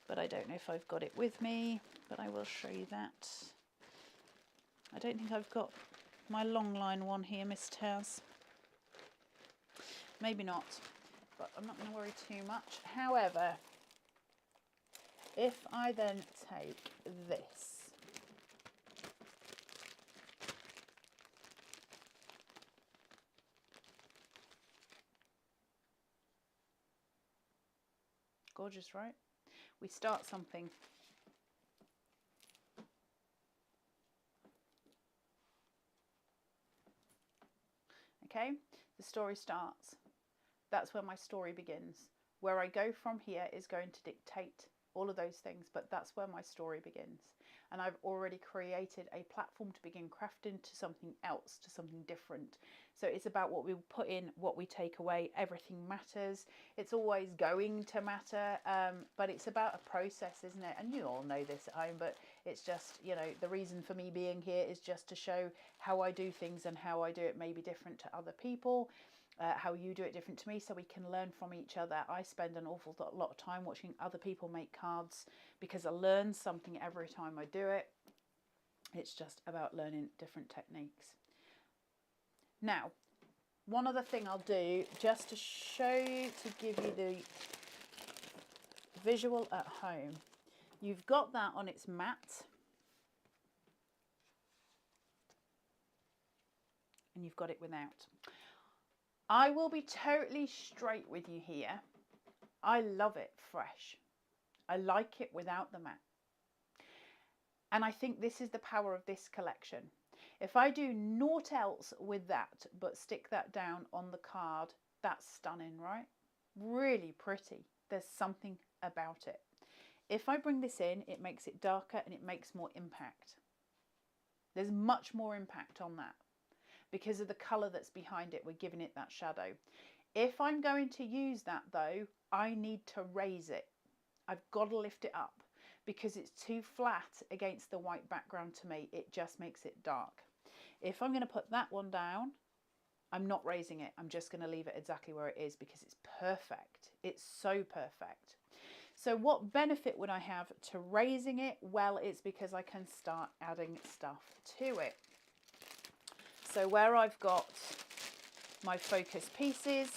but I don't know if I've got it with me. But I will show you that. I don't think I've got my long line one here, Miss Taz. Maybe not, but I'm not going to worry too much. However, if I then take this, gorgeous, right? We start something. Okay, the story starts. That's where my story begins. Where I go from here is going to dictate all of those things, but that's where my story begins. And I've already created a platform to begin crafting to something else, to something different. So it's about what we put in, what we take away. Everything matters. It's always going to matter, but it's about a process, isn't it? And you all know this at home, but it's just, you know, the reason for me being here is just to show how I do things, and how I do it may be different to other people. How you do it different to me, so we can learn from each other. I spend an awful lot of time watching other people make cards because I learn something every time I do it. It's just about learning different techniques. Now, one other thing I'll do just to show you, to give you the visual at home. You've got that on its mat, and you've got it without. I will be totally straight with you here. I love it fresh. I like it without the mat. And I think this is the power of this collection. If I do naught else with that, but stick that down on the card, that's stunning, right? Really pretty. There's something about it. If I bring this in, it makes it darker and it makes more impact. There's much more impact on that. because of the colour that's behind it. We're giving it that shadow. If I'm going to use that though, I need to raise it. I've got to lift it up because it's too flat against the white background to me. It just makes it dark. If I'm going to put that one down, I'm not raising it. I'm just going to leave it exactly where it is because it's perfect. It's so perfect. So what benefit would I have to raising it? Well, it's because I can start adding stuff to it. So where I've got my focus pieces,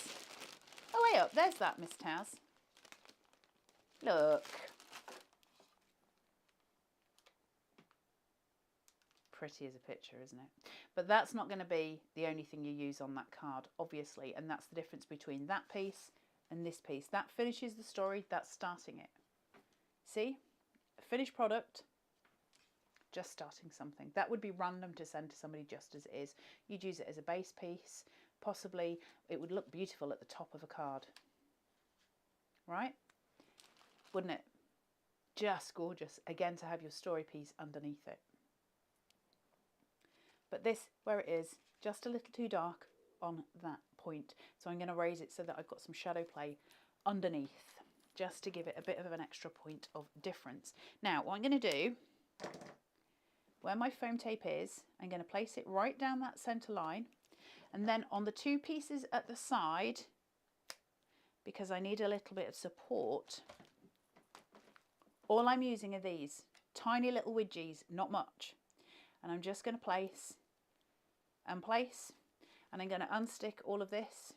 oh, way up, there's that, Miss Taz. Look. Pretty as a picture, isn't it? But that's not going to be the only thing you use on that card, obviously, and that's the difference between that piece and this piece. That finishes the story, that's starting it. See? A finished product, just starting something. That would be random to send to somebody just as it is. You'd use it as a base piece. Possibly it would look beautiful at the top of a card. Right? Wouldn't it? Just gorgeous. Again, to have your story piece underneath it. But this, where it is, just a little too dark on that point. So I'm going to raise it so that I've got some shadow play underneath, just to give it a bit of an extra point of difference. Now, what I'm going to do, where my foam tape is, I'm going to place it right down that centre line. And then on the two pieces at the side, because I need a little bit of support, all I'm using are these tiny little widgies, not much. And I'm just going to place and place, and I'm going to unstick all of this.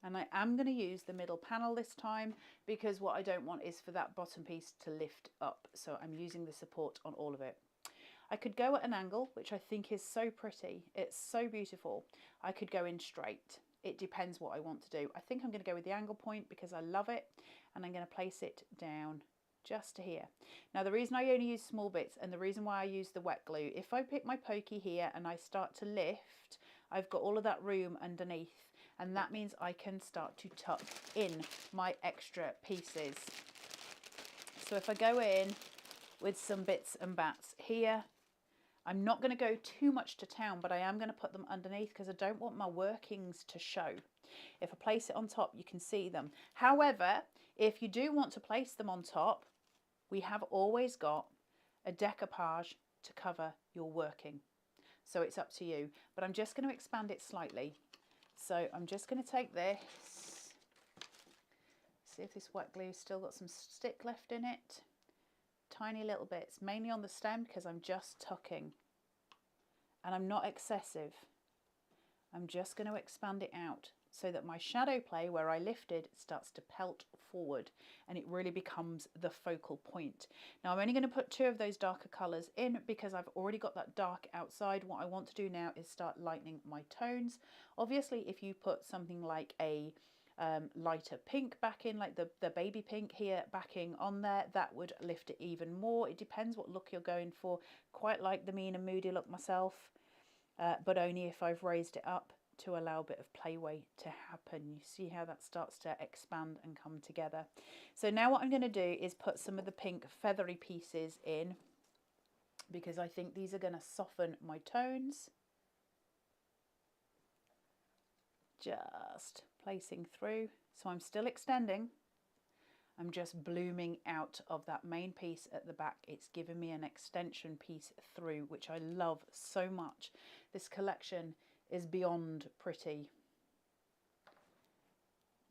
And I am going to use the middle panel this time because what I don't want is for that bottom piece to lift up. So I'm using the support on all of it. I could go at an angle, which I think is so pretty. It's so beautiful. I could go in straight. It depends what I want to do. I think I'm going to go with the angle point because I love it. And I'm going to place it down just to here. Now the reason I only use small bits and the reason why I use the wet glue, if I pick my pokey here and I start to lift, I've got all of that room underneath, and that means I can start to tuck in my extra pieces. So if I go in with some bits and bats here, I'm not going to go too much to town, but I am going to put them underneath because I don't want my workings to show. If I place it on top, you can see them. However, if you do want to place them on top, we have always got a decoupage to cover your working. So it's up to you, but I'm just going to expand it slightly. So I'm just going to take this, see if this wet glue's still got some stick left in it. Tiny little bits, mainly on the stem because I'm just tucking. And I'm not excessive. I'm just going to expand it out so that my shadow play where I lifted starts to pelt forward and it really becomes the focal point. Now I'm only going to put two of those darker colours in because I've already got that dark outside. What I want to do now is start lightening my tones. Obviously if you put something like a lighter pink back in, like the baby pink here backing on there, that would lift it even more. It depends what look you're going for. Quite like the mean and moody look myself, but only if I've raised it up to allow a bit of playway to happen. You see how that starts to expand and come together. So now what I'm going to do is put some of the pink feathery pieces in because I think these are going to soften my tones. Just placing through. So I'm still extending. I'm just blooming out of that main piece at the back. It's given me an extension piece through, which I love so much. This collection is beyond pretty.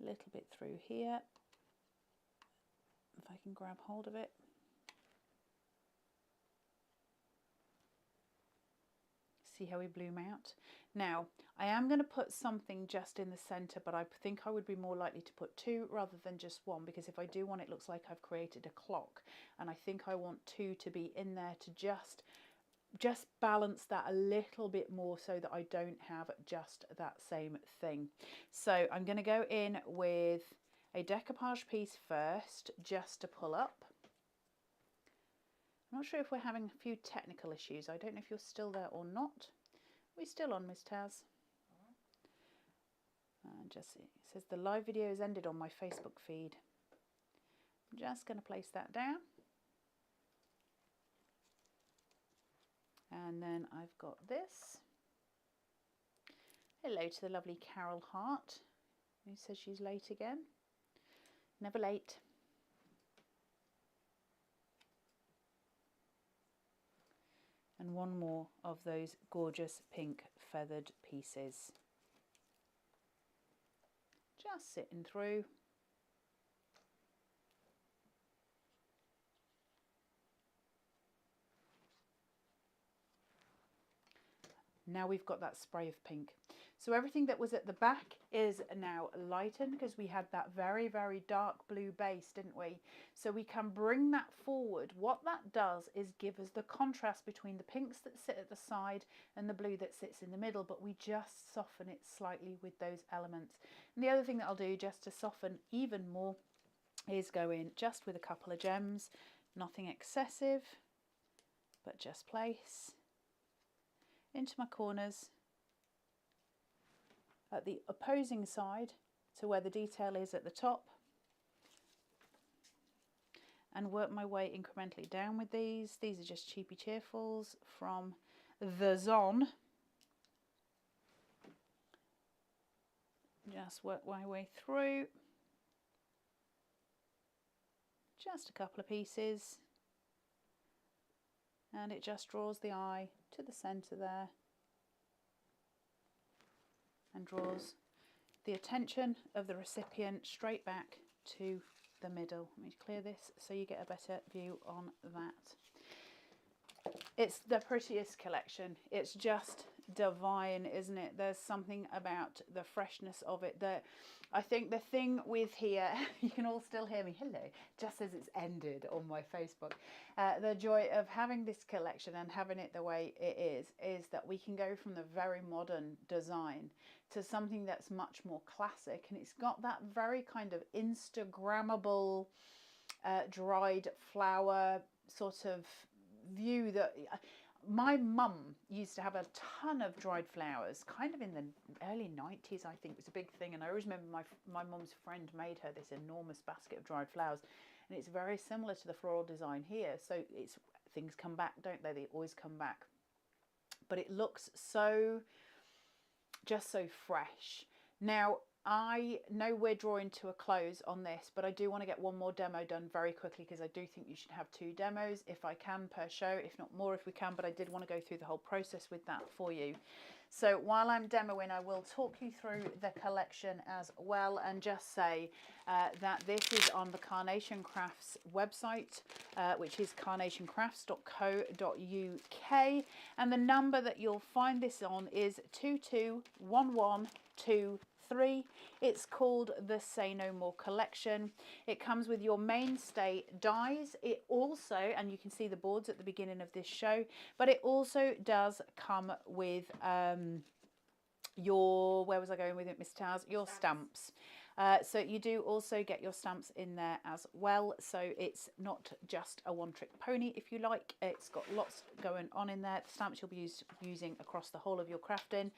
A little bit through here, if I can grab hold of it. See how we bloom out? Now, I am going to put something just in the center, but I think I would be more likely to put two rather than just one, because if I do one, it looks like I've created a clock, and I think I want two to be in there to just balance that a little bit more so that I don't have just that same thing. So I'm going to go in with a decoupage piece first, just to pull up. I'm not sure if we're having a few technical issues. I don't know if you're still there or not. Are we still on, Miss Taz? Just it says the live video has ended on my Facebook feed. I'm just going to place that down. And then I've got this. Hello to the lovely Carol Hart, who says she's late again. Never late. And one more of those gorgeous pink feathered pieces. Just sitting through. Now we've got that spray of pink. So everything that was at the back is now lightened because we had that very, very dark blue base, didn't we? So we can bring that forward. What that does is give us the contrast between the pinks that sit at the side and the blue that sits in the middle, but we just soften it slightly with those elements. And the other thing that I'll do just to soften even more is go in just with a couple of gems, nothing excessive, but just place into my corners at the opposing side to where the detail is at the top, and work my way incrementally down with these. These are just cheapy cheerfuls from the Zon. Just work my way through. Just a couple of pieces. And it just draws the eye to the centre there and draws the attention of the recipient straight back to the middle. Let me clear this so you get a better view on that. It's the prettiest collection. It's just divine, isn't it? There's something about the freshness of it that I think the thing with here, you can all still hear me, hello, just as it's ended on my Facebook. The joy of having this collection and having it the way it is that we can go from the very modern design to something that's much more classic, and it's got that very kind of Instagrammable dried flower sort of view that my mum used to have a ton of dried flowers, kind of in the early 90s, I think, was a big thing. And I always remember my mum's friend made her this enormous basket of dried flowers, and it's very similar to the floral design here. So it's things come back, don't they? They always come back, but it looks so just so fresh. Now I know we're drawing to a close on this, but I do want to get one more demo done very quickly because I do think you should have 2 demos if I can per show, if not more if we can, but I did want to go through the whole process with that for you. So while I'm demoing, I will talk you through the collection as well, and just say that this is on the Carnation Crafts website, which is carnationcrafts.co.uk, and the number that you'll find this on is 221123. It's called the Say No More collection. It comes with your mainstay dies. It also, and you can see the boards at the beginning of this show, but it also does come with your, where was I going with it, Miss Taz? Your stamps. So you do also get your stamps in there as well. So it's not just a one-trick pony, if you like. It's got lots going on in there. The stamps you'll be using across the whole of your crafting.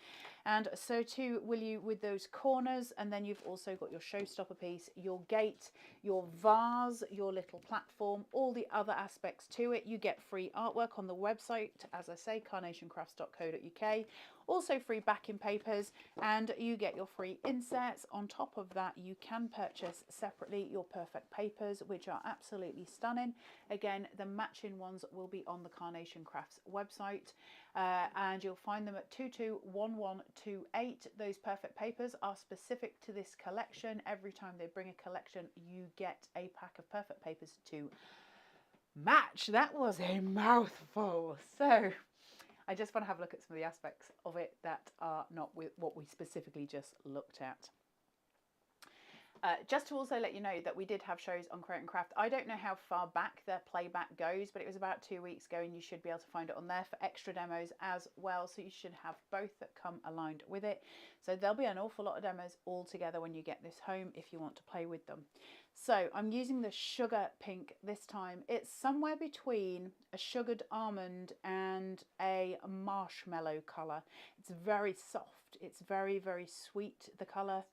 And so too will you with those corners. And then you've also got your showstopper piece, your gate, your vase, your little platform, all the other aspects to it. You get free artwork on the website, as I say, carnationcrafts.co.uk. Also free backing papers, and you get your free inserts. On top of that, you can purchase separately your perfect papers, which are absolutely stunning. Again, the matching ones will be on the Carnation Crafts website, and you'll find them at 221128. Those perfect papers are specific to this collection. Every time they bring a collection, you get a pack of perfect papers to match. That was a mouthful. So I just want to have a look at some of the aspects of it that are not with what we specifically just looked at. Just to also let you know that we did have shows on Create and Craft. I don't know how far back their playback goes, but it was about 2 weeks ago, and you should be able to find it on there for extra demos as well. So you should have both that come aligned with it. So there'll be an awful lot of demos all together when you get this home if you want to play with them. So I'm using the sugar pink this time. It's somewhere between a sugared almond and a marshmallow colour. It's very soft. It's very, very sweet, the colour.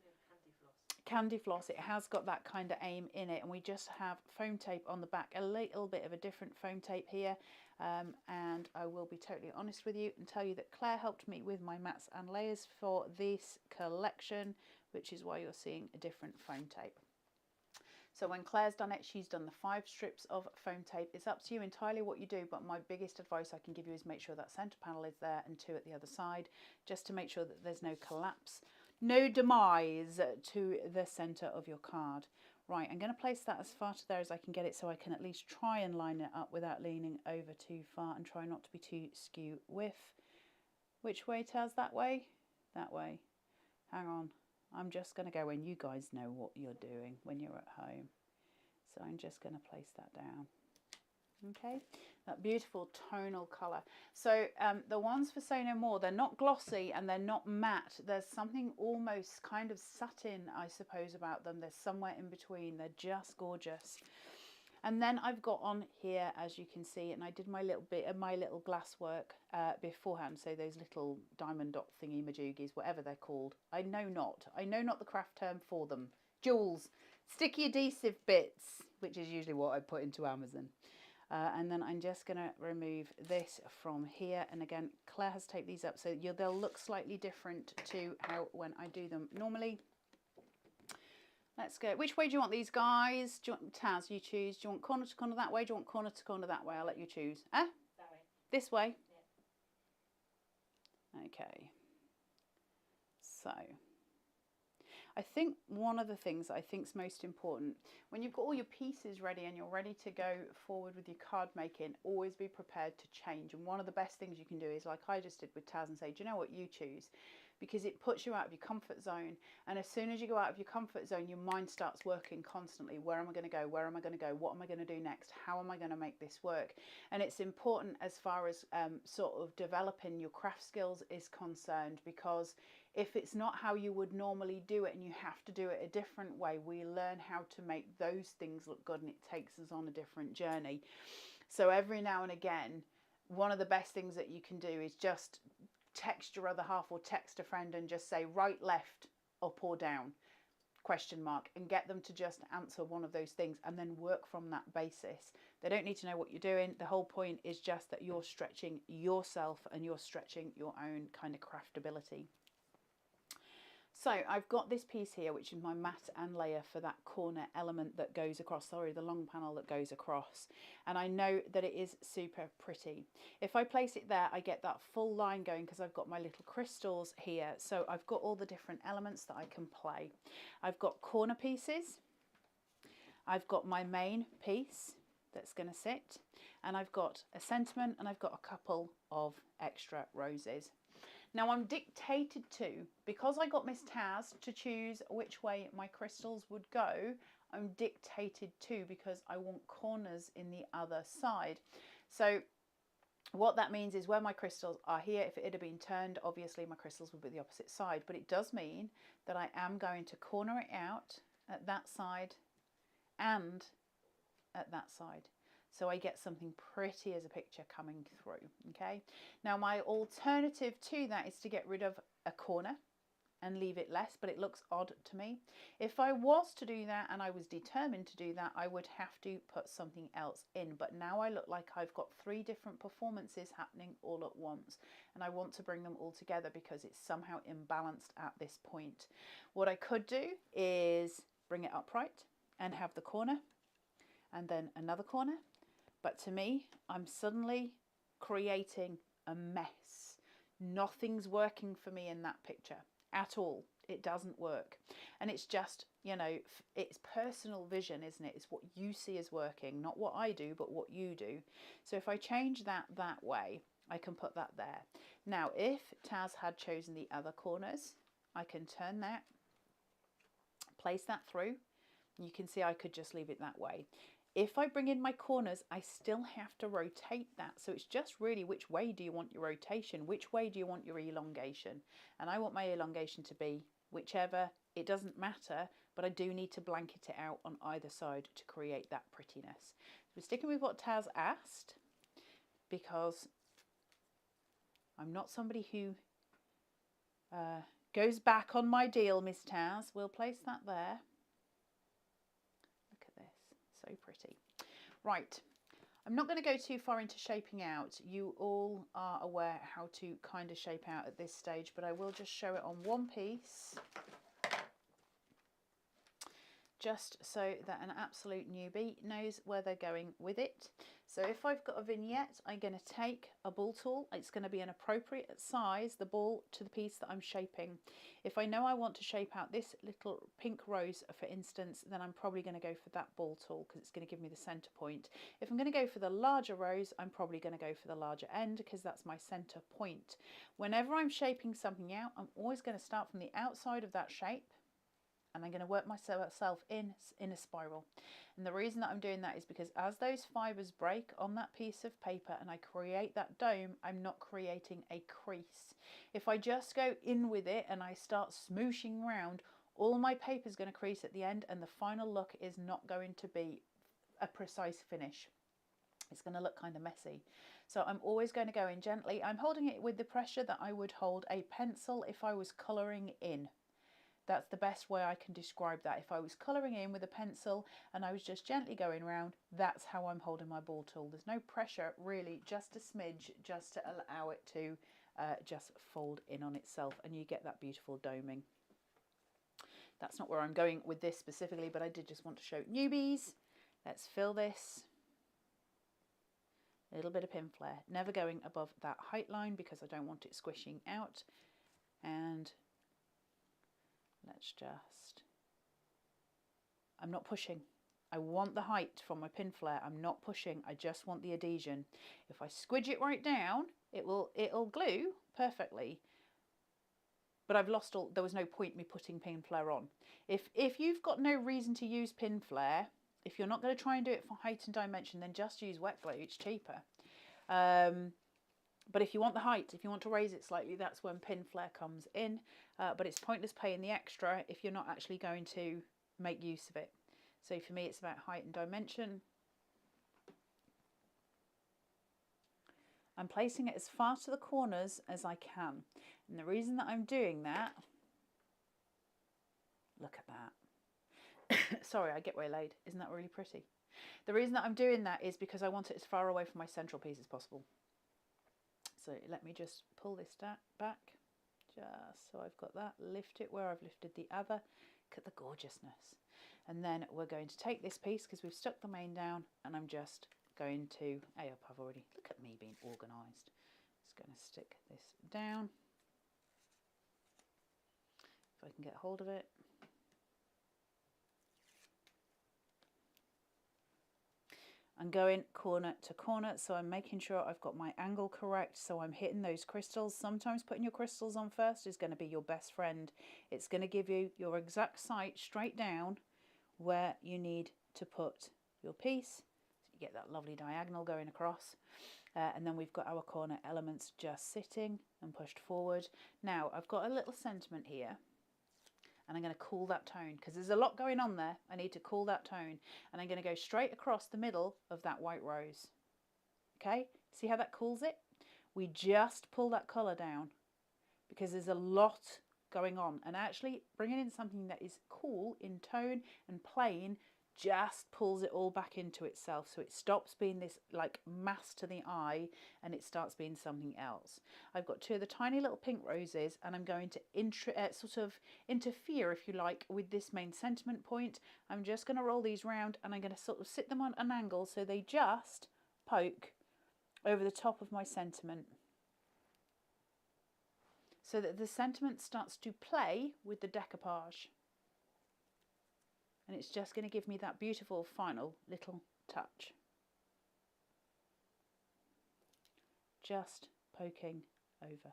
Candy floss. It has got that kind of aim in it, and we just have foam tape on the back, a little bit of a different foam tape here, And I will be totally honest with you and tell you that Claire helped me with my mats and layers for this collection, which is why you're seeing a different foam tape. So when Claire's done it, she's done the 5 strips of foam tape. It's up to you entirely what you do, but my biggest advice I can give you is make sure that centre panel is there and 2 at the other side, just to make sure that there's no collapse, no demise to the centre of your card. Right, I'm going to place that as far to there as I can get it, so I can at least try and line it up without leaning over too far, and try not to be too skew with. Which way, Taz? That way? That way. Hang on. I'm just going to go when you guys know what you're doing when you're at home. So I'm just going to place that down. Okay, that beautiful tonal colour. So the ones for Say No More, they're not glossy and they're not matte. There's something almost kind of satin, I suppose, about them. There's somewhere in between. They're just gorgeous. And then I've got on here, as you can see, and I did my little bit of my little glass work beforehand. So those little diamond dot thingy majoogies, whatever they're called. I know not the craft term for them. Jewels, sticky adhesive bits, which is usually what I put into Amazon. And then I'm just going to remove this from here. And again, Claire has taped these up, so they'll look slightly different to how when I do them normally. Let's go. Which way do you want these, guys? Do you want, Taz, you choose. Do you want corner to corner that way? Do you want corner to corner that way? I'll let you choose. Eh? That way. This way? Yeah. Okay. So, I think one of the things I think is most important, when you've got all your pieces ready and you're ready to go forward with your card making, always be prepared to change. And one of the best things you can do is, like I just did with Taz, and say, do you know what, you choose? Because it puts you out of your comfort zone. And as soon as you go out of your comfort zone, your mind starts working constantly. Where am I going to go? Where am I going to go? What am I going to do next? How am I going to make this work? And it's important as far as sort of developing your craft skills is concerned, because if it's not how you would normally do it and you have to do it a different way, we learn how to make those things look good, and it takes us on a different journey. So every now and again, one of the best things that you can do is just text your other half or text a friend and just say right, left, up or down, question mark, and get them to just answer one of those things and then work from that basis. They don't need to know what you're doing. The whole point is just that you're stretching yourself and you're stretching your own kind of craftability. So I've got this piece here, which is my mat and layer for that corner element that goes across, sorry, the long panel that goes across. And I know that it is super pretty. If I place it there, I get that full line going because I've got my little crystals here. So I've got all the different elements that I can play. I've got corner pieces. I've got my main piece that's going to sit. And I've got a sentiment, and I've got a couple of extra roses. Now I'm dictated to, because I got Miss Taz to choose which way my crystals would go, I'm dictated to because I want corners in the other side. So what that means is where my crystals are here, if it had been turned, obviously my crystals would be the opposite side, but it does mean that I am going to corner it out at that side and at that side. So I get something pretty as a picture coming through, okay? Now my alternative to that is to get rid of a corner and leave it less, but it looks odd to me. If I was to do that and I was determined to do that, I would have to put something else in. But now I look like I've got 3 different performances happening all at once, and I want to bring them all together because it's somehow imbalanced at this point. What I could do is bring it upright and have the corner and then another corner. But to me, I'm suddenly creating a mess. Nothing's working for me in that picture at all. It doesn't work. And it's just, you know, it's personal vision, isn't it? It's what you see as working, not what I do, but what you do. So if I change that way, I can put that there. Now, if Taz had chosen the other corners, I can turn that, place that through. You can see I could just leave it that way. If I bring in my corners, I still have to rotate that. So it's just really which way do you want your rotation? Which way do you want your elongation? And I want my elongation to be whichever. It doesn't matter, but I do need to blanket it out on either side to create that prettiness. So we're sticking with what Taz asked because I'm not somebody who goes back on my deal, Miss Taz. We'll place that there. So pretty. Right, I'm not going to go too far into shaping out. You all are aware how to kind of shape out at this stage, but I will just show it on one piece, just so that an absolute newbie knows where they're going with it. So if I've got a vignette, I'm going to take a ball tool. It's going to be an appropriate size, the ball to the piece that I'm shaping. If I know I want to shape out this little pink rose, for instance, then I'm probably going to go for that ball tool because it's going to give me the center point. If I'm going to go for the larger rose, I'm probably going to go for the larger end because that's my center point. Whenever I'm shaping something out, I'm always going to start from the outside of that shape, and I'm going to work myself in a spiral. And the reason that I'm doing that is because as those fibers break on that piece of paper and I create that dome, I'm not creating a crease. If I just go in with it and I start smooshing around, all my paper is going to crease at the end, and the final look is not going to be a precise finish. It's going to look kind of messy. So I'm always going to go in gently. I'm holding it with the pressure that I would hold a pencil if I was colouring in. That's the best way I can describe that. If I was colouring in with a pencil and I was just gently going around, that's how I'm holding my ball tool. There's no pressure, really, just a smidge, just to allow it to just fold in on itself, and you get that beautiful doming. That's not where I'm going with this specifically, but I did just want to show newbies. Let's fill this. A little bit of pin flare, never going above that height line because I don't want it squishing out. And let's just, I'm not pushing. I want the height from my pin flare. I'm not pushing. I just want the adhesion. If I squidge it right down, it'll glue perfectly. But I've lost all, there was no point me putting pin flare on. If you've got no reason to use pin flare, if you're not going to try and do it for height and dimension, then just use wet glue. It's cheaper. But if you want the height, if you want to raise it slightly, that's when pin flare comes in. But it's pointless paying the extra if you're not actually going to make use of it. So for me, it's about height and dimension. I'm placing it as far to the corners as I can. And the reason that I'm doing that, look at that. Sorry, I get waylaid. Isn't that really pretty? The reason that I'm doing that is because I want it as far away from my central piece as possible. So let me just pull this back, just so I've got that, lift it where I've lifted the other. Look at the gorgeousness. And then we're going to take this piece because we've stuck the main down, and I'm just going to, I've already, look at me being organised. Just going to stick this down, if I can get hold of it. I'm going corner to corner, so I'm making sure I've got my angle correct, so I'm hitting those crystals. Sometimes putting your crystals on first is going to be your best friend. It's going to give you your exact sight straight down where you need to put your piece. So you get that lovely diagonal going across. And then we've got our corner elements just sitting and pushed forward. Now I've got a little sentiment here, and I'm going to cool that tone because there's a lot going on there. I need to cool that tone, and I'm going to go straight across the middle of that white rose. Okay, see how that cools it? We just pull that colour down because there's a lot going on, and actually bringing in something that is cool in tone and plain just pulls it all back into itself, so it stops being this like mass to the eye and it starts being something else. I've got two of the tiny little pink roses, and I'm going to sort of interfere, if you like, with this main sentiment point. I'm just going to roll these round, and I'm going to sort of sit them on an angle so they just poke over the top of my sentiment, so that the sentiment starts to play with the decoupage. And it's just going to give me that beautiful final little touch. Just poking over.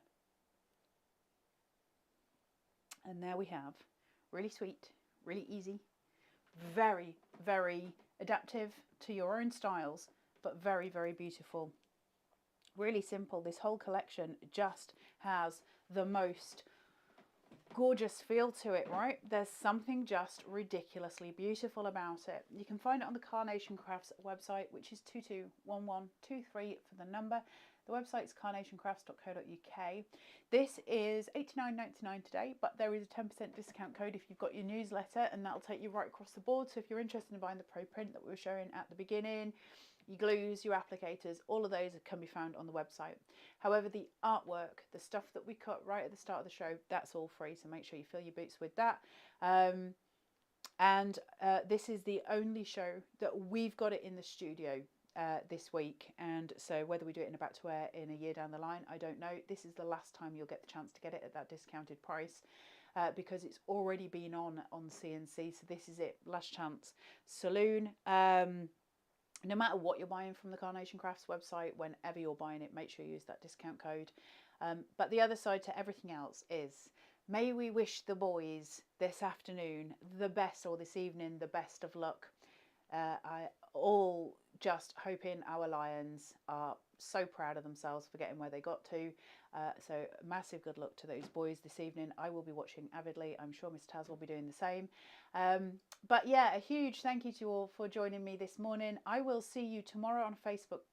And there we have, really sweet, really easy, very, very adaptive to your own styles, but very, very beautiful. Really simple. This whole collection just has the most gorgeous feel to it, right? There's something just ridiculously beautiful about it. You can find it on the Carnation Crafts website, which is 221123 for the number. The website's carnationcrafts.co.uk. This is $89.99 today, but there is a 10% discount code if you've got your newsletter, and that'll take you right across the board. So if you're interested in buying the pro print that we were showing at the beginning, your glues, your applicators, all of those can be found on the website. However, the artwork, the stuff that we cut right at the start of the show, that's all free. So make sure you fill your boots with that. This is the only show that we've got it in the studio this week. And so whether we do it in a back to air in a year down the line, I don't know. This is the last time you'll get the chance to get it at that discounted price. Because it's already been on CNC, so this is it, last chance saloon. No matter what you're buying from the Carnation Crafts website, whenever you're buying it, make sure you use that discount code. But the other side to everything else is, may we wish the boys this afternoon the best, or this evening the best of luck. I all just hoping our Lions are so proud of themselves for getting where they got to. So massive good luck to those boys this evening. I will be watching avidly. I'm sure Miss Taz will be doing the same. But yeah, a huge thank you to you all for joining me this morning. I will see you tomorrow on Facebook